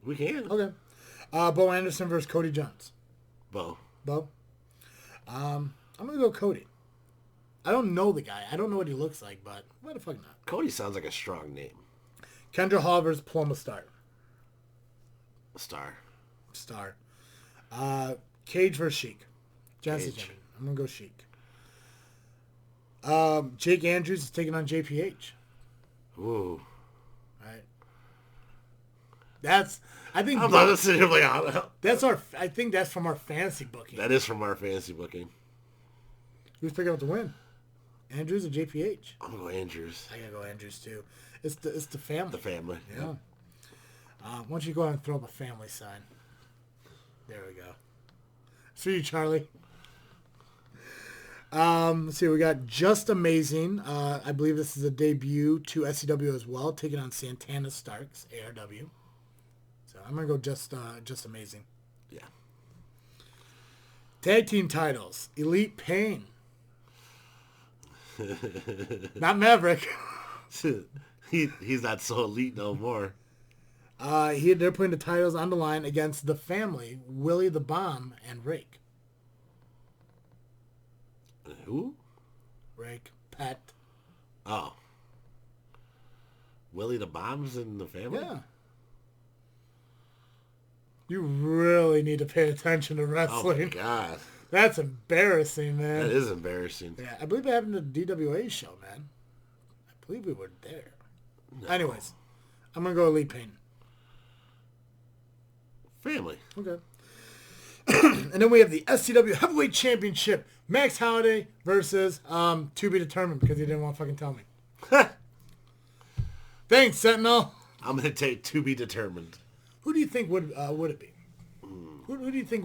We can. Okay. Bo Anderson versus Cody Jones. Bo. I'm going to go Cody. I don't know the guy. I don't know what he looks like, but why the fuck not? Cody sounds like a strong name. Kendra Hall versus Paloma Star. Star. Cage versus Sheik. Genesis Cage. champion. I'm going to go Sheik. Jake Andrews is taking on JPH. Ooh. Right. I think I'm not sitting here like, I think that's from our fantasy booking. that is from our fantasy booking. Who's picking up the win? Andrews or JPH? I'm going to go Andrews. I gotta go Andrews too. It's the family. The family. Yeah. Yep. Why don't you go ahead and throw up a family sign? There we go. See you, Charlie. Let's see. We got Just Amazing. I believe this is a debut to SCW as well, taking on Santana Starks, ARW. So I'm gonna go Just Amazing. Yeah. Tag team titles: Elite Pain. Not Maverick. He's not so elite no more. They're putting the titles on the line against the family, Willie the Bomb and Rake. Who? Rake, Pet. Oh. Willie the Bomb's in the family? Yeah. You really need to pay attention to Oh, my wrestling. God. That's embarrassing, man. That is embarrassing. Yeah, I believe it happened at the DWA show, man. I believe we were there. No. Anyways, I'm going to go Elite Pain. Family. Okay. And then we have the SCW Heavyweight Championship. Max Holiday versus to be determined because he didn't want to fucking tell me. Thanks, Sentinel. I'm going to take to be determined. Who do you think would it be? Who do you think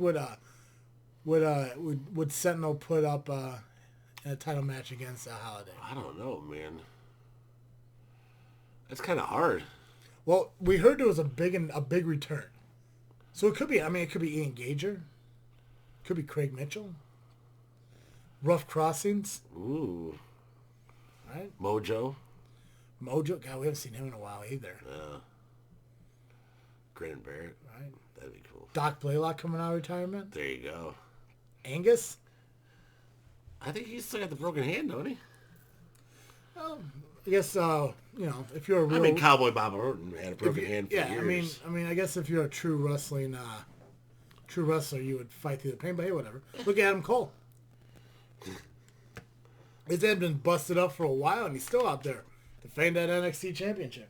would Sentinel put up in a title match against Holiday? I don't know, man. That's kind of hard. Well, we heard there was a big return, so it could be. I mean, it could be Ian Gager, could be Craig Mitchell, Rough Crossings. Ooh. Right. Mojo. God, we haven't seen him in a while either. Yeah. Grin Barrett. Right. That'd be cool. Doc Blaylock coming out of retirement. There you go. Angus. I think he's still got the broken hand, don't he? I guess if you're a real... I mean, Cowboy Bob Orton had a broken hand for years. I mean, I guess if you're a true wrestler, you would fight through the pain. But hey, whatever. Look at Adam Cole. His head been busted up for a while, and he's still out there defending that NXT championship.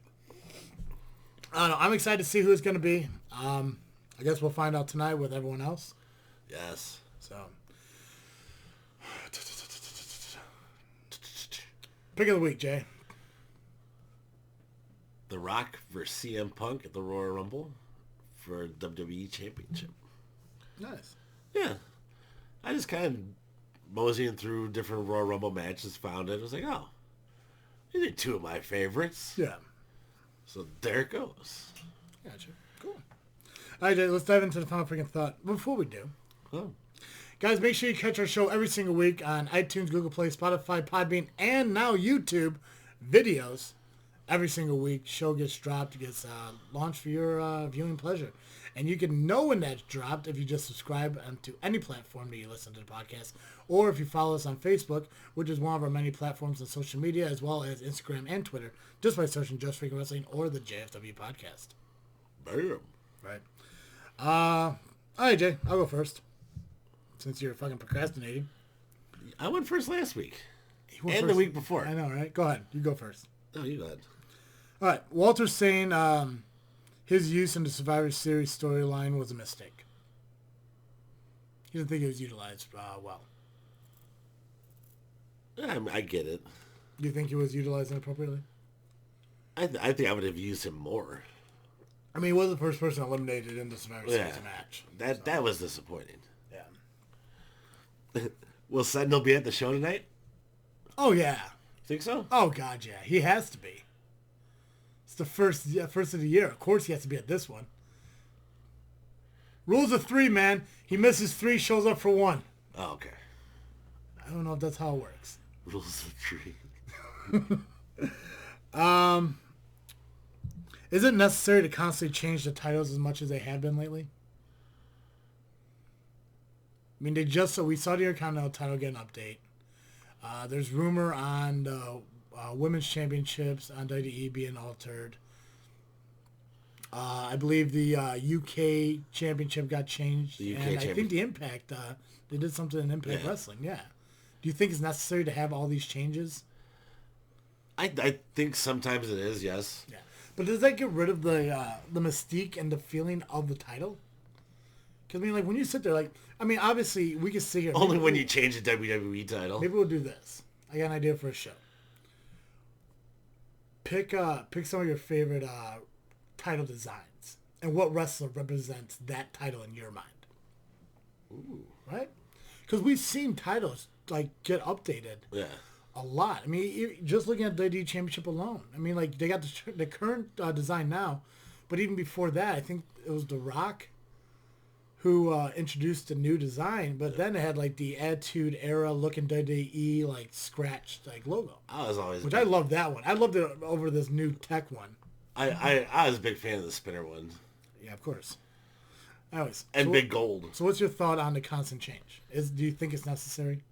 I don't know. I'm excited to see who it's going to be. I guess we'll find out tonight with everyone else. Yes. So, pick of the week, Jay. The Rock versus CM Punk at the Royal Rumble for WWE Championship. Nice. Yeah. I just kind of moseying through different Royal Rumble matches, found it. I was like, oh, these are two of my favorites. Yeah. So there it goes. Gotcha. Cool. All right, Jay, let's dive into the final freaking thought. Before we do, guys, make sure you catch our show every single week on iTunes, Google Play, Spotify, Podbean, and now YouTube videos. Every single week, show gets dropped, gets launched for your viewing pleasure. And you can know when that's dropped if you just subscribe to any platform that you listen to the podcast, or if you follow us on Facebook, which is one of our many platforms on social media, as well as Instagram and Twitter, just by searching Just Freakin' Wrestling or the JFW Podcast. Bam. Right. All right, Jay, I'll go first, since you're fucking procrastinating. I went first last week. And first. the week before. I know, right? Go ahead. You go first. No, you go ahead. All right. Walter's saying his use in the Survivor Series storyline was a mistake. He didn't think it was utilized well. I get it. Do you think he was utilized inappropriately? I think I would have used him more. I mean, he was the first person eliminated in the Survivor Series match. That was disappointing. Yeah. Will Sentinel be at the show tonight? Oh, yeah. Think so? Oh, God, yeah. He has to be. It's the first of the year. Of course he has to be at this one. Rules of 3, man. He misses 3, shows up for 1. Oh, okay. I don't know if that's how it works. Rules of 3. Is it necessary to constantly change the titles as much as they have been lately? I mean, we saw the Intercontinental title get an update. There's rumor on the women's championships on WWE being altered. I believe the UK championship got changed. I think the Impact, they did something in Impact Wrestling, yeah. Do you think it's necessary to have all these changes? I think sometimes it is, yes. Yeah. But does that get rid of the mystique and the feeling of the title? Because, I mean, like, when you sit there, like, I mean, obviously, we can sit here. Only when you change the WWE title. Maybe we'll do this. I got an idea for a show. Pick some of your favorite title designs and what wrestler represents that title in your mind. Ooh. Right? Because we've seen titles, like, get updated. Yeah. A lot. I mean, just looking at the WWE Championship alone. I mean, like, they got the current design now, but even before that, I think it was The Rock who introduced a new design, but then it had, like, the Attitude Era looking WWE, like, scratched, like, logo. I was always... I loved that one. I loved it over this new tech one. I was a big fan of the spinner ones. Yeah, of course. Anyways. And Big Gold. So what's your thought on the constant change? Do you think it's necessary?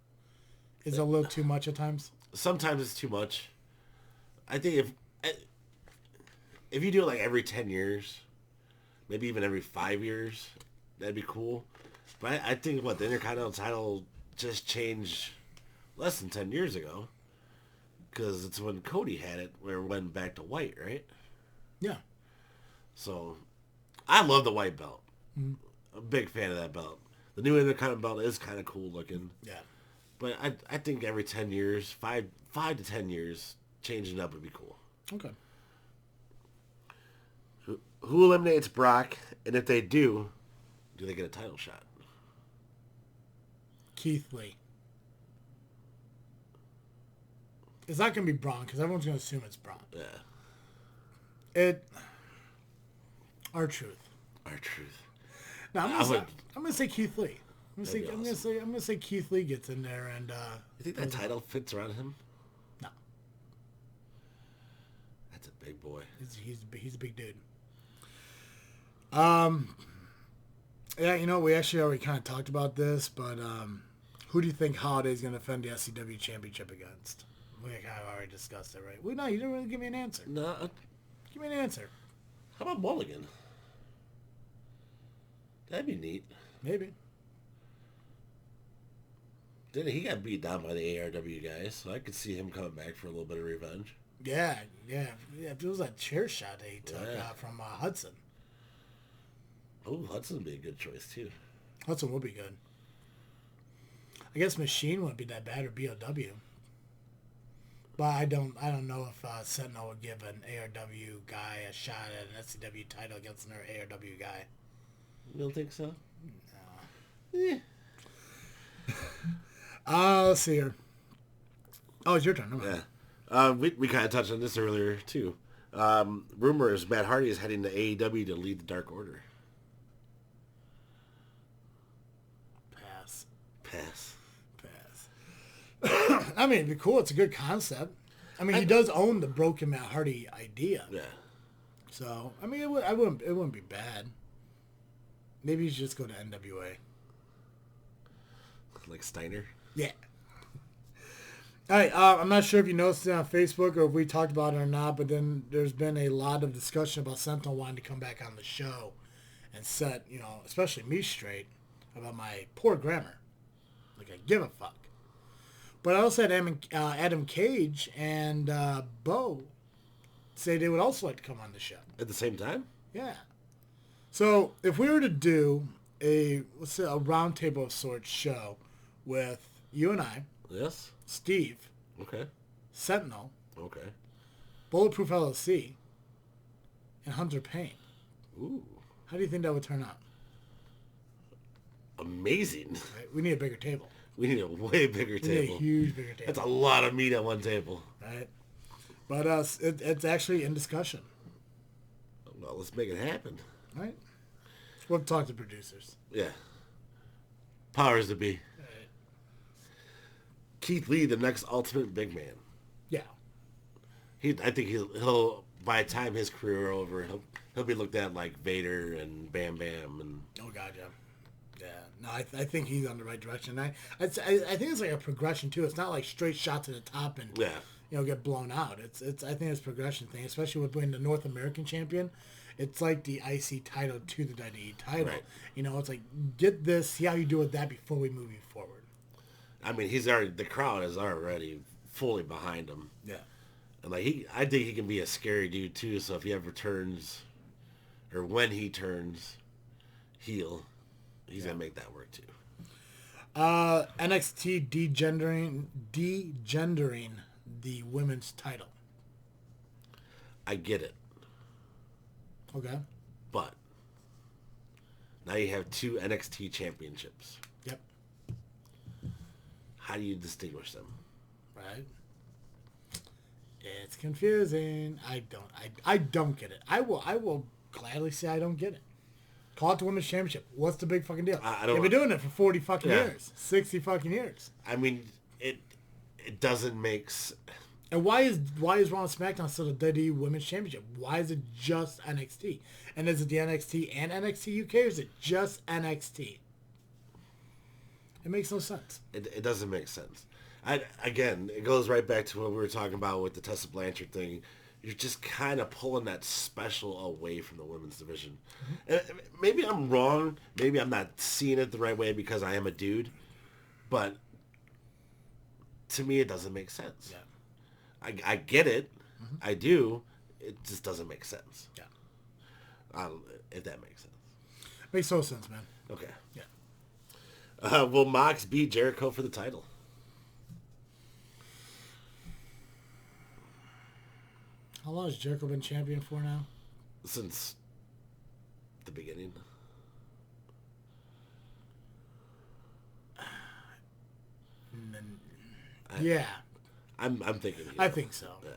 Is it a little too much at times? Sometimes it's too much. I think if you do it like every 10 years, maybe even every 5 years, that'd be cool. But I think the Intercontinental title just changed less than 10 years ago. Because it's when Cody had it where it went back to white, right? Yeah. So, I love the white belt. Mm-hmm. I'm a big fan of that belt. The new Intercontinental belt is kind of cool looking. Yeah. But I think every 10 years, 5 to 10 years, changing up would be cool. Okay. Who eliminates Brock, and if they do they get a title shot? Keith Lee. It's not going to be Braun because everyone's going to assume it's Braun. Yeah. R-Truth. R-Truth. Now I'm going to say Keith Lee. I'm going to say Keith Lee gets in there and. You think that title fits around him? No. That's a big boy. He's a big dude. Yeah, we actually already kind of talked about this, but who do you think Holliday's going to defend the SCW championship against? We kind of already discussed it, right? Well, no, you didn't really give me an answer. No. Give me an answer. How about Mulligan? That'd be neat. Maybe. He got beat down by the ARW guys, so I could see him coming back for a little bit of revenge. Yeah. It was that chair shot that he took from Hudson. Oh, Hudson would be a good choice, too. Hudson would be good. I guess Machine wouldn't be that bad, or BOW. But I don't know if Sentinel would give an ARW guy a shot at an SCW title against another ARW guy. You don't think so? No. Let's see here. Oh, it's your turn. Yeah. We kind of touched on this earlier, too. Rumor is Matt Hardy is heading to AEW to lead the Dark Order. Pass. I mean, it'd be cool. It's a good concept. I mean, he does own the broken Matt Hardy idea. Yeah. So, I mean, it wouldn't be bad. Maybe you should just go to NWA. Like Steiner? Yeah. All right. I'm not sure if you noticed it on Facebook or if we talked about it or not, but then there's been a lot of discussion about Sentinel wanting to come back on the show and set, especially me straight about my poor grammar. Like, I give a fuck. But I also had Adam Cage and Bo say they would also like to come on the show. At the same time? Yeah. So if we were to do let's say a roundtable of sorts show with you and I. Yes. Steve. Okay. Sentinel. Okay. Bulletproof LLC. And Hunter Payne. Ooh. How do you think that would turn out? Amazing. Right? We need a bigger table. We need a way bigger table. We need a huge bigger table. That's a lot of meat at one table. Right. But it's actually in discussion. Well, let's make it happen. Right. We'll talk to producers. Yeah. Powers to be. Right. Keith Lee, the next ultimate big man. Yeah. I think he'll by the time his career over, he'll be looked at like Vader and Bam Bam and. Oh God, yeah. Yeah, no, I think he's on the right direction. I think it's like a progression too. It's not like straight shot to the top and get blown out. I think it's a progression thing, especially with being the North American champion. It's like the IC title to the WWE title. Right. It's like get this, see how you do with that before we move you forward. I mean, the crowd is already fully behind him. Yeah, and I think he can be a scary dude too. So if he ever turns, or when he turns heel. He's going to make that work, too. NXT degendering the women's title. I get it. Okay. But now you have 2 NXT championships. Yep. How do you distinguish them? Right. It's confusing. I don't get it. I will gladly say I don't get it. Call it the Women's Championship. What's the big fucking deal? They've been doing it for 40 fucking years. 60 fucking years. I mean, it doesn't make And why is Raw and SmackDown still the WWE Women's Championship? Why is it just NXT? And is it the NXT and NXT UK, or is it just NXT? It makes no sense. It doesn't make sense. Again, it goes right back to what we were talking about with the Tessa Blanchard thing. You're just kind of pulling that special away from the women's division. Mm-hmm. And maybe I'm wrong. Maybe I'm not seeing it the right way because I am a dude. But to me, it doesn't make sense. Yeah. I get it. Mm-hmm. I do. It just doesn't make sense. Yeah. If that makes sense. Makes no sense, man. Okay. Yeah. Will Mox beat Jericho for the title? How long has Jericho been champion for now? Since the beginning? Yeah. I'm thinking. I think so. Yeah.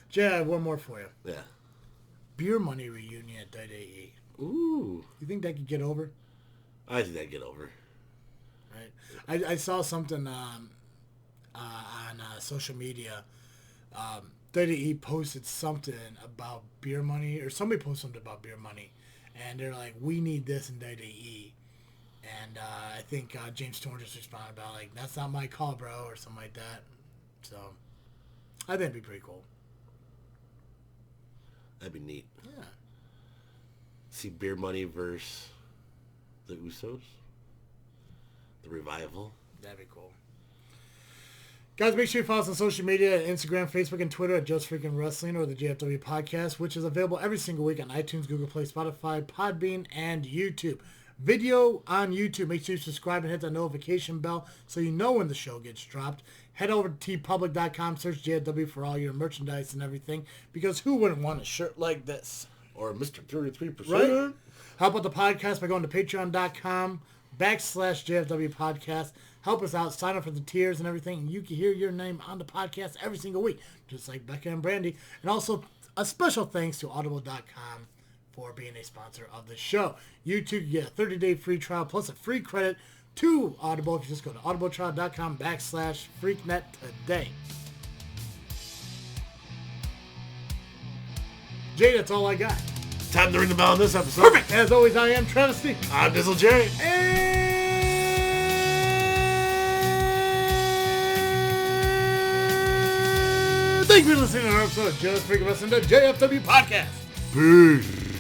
Jay, I have one more for you. Yeah. Beer money reunion at WWE. Ooh. You think that could get over? I think that'd get over. Right. I saw something on social media. WWE posted something about beer money, or somebody posted something about beer money, and they're like, "We need this in WWE." And I think James Storm just responded about like, "That's not my call, bro," or something like that. So I think it'd be pretty cool. That'd be neat. Yeah. See beer money versus the Usos. The Revival. That'd be cool. Guys, make sure you follow us on social media, Instagram, Facebook, and Twitter at Just Freakin' Wrestling or the JFW Podcast, which is available every single week on iTunes, Google Play, Spotify, Podbean, and YouTube. Video on YouTube. Make sure you subscribe and hit the notification bell so you know when the show gets dropped. Head over to tpublic.com, search JFW for all your merchandise and everything, because who wouldn't want a shirt like this? Or Mr. 33%. Right? How about the podcast by going to patreon.com/JFW Podcast. Help us out. Sign up for the tiers and everything. And you can hear your name on the podcast every single week, just like Becca and Brandy. And also a special thanks to audible.com for being a sponsor of the show. YouTube, you get a 30-day free trial plus a free credit to Audible if you just go to audibletrial.com/freaknet today. Jay, that's all I got. Time to ring the bell on this episode. Perfect. As always, I am Travesty. I'm Dizzle Jerry. And thank you for listening to our episode of Just Freakin' Wrestling, the JFW Podcast. Peace.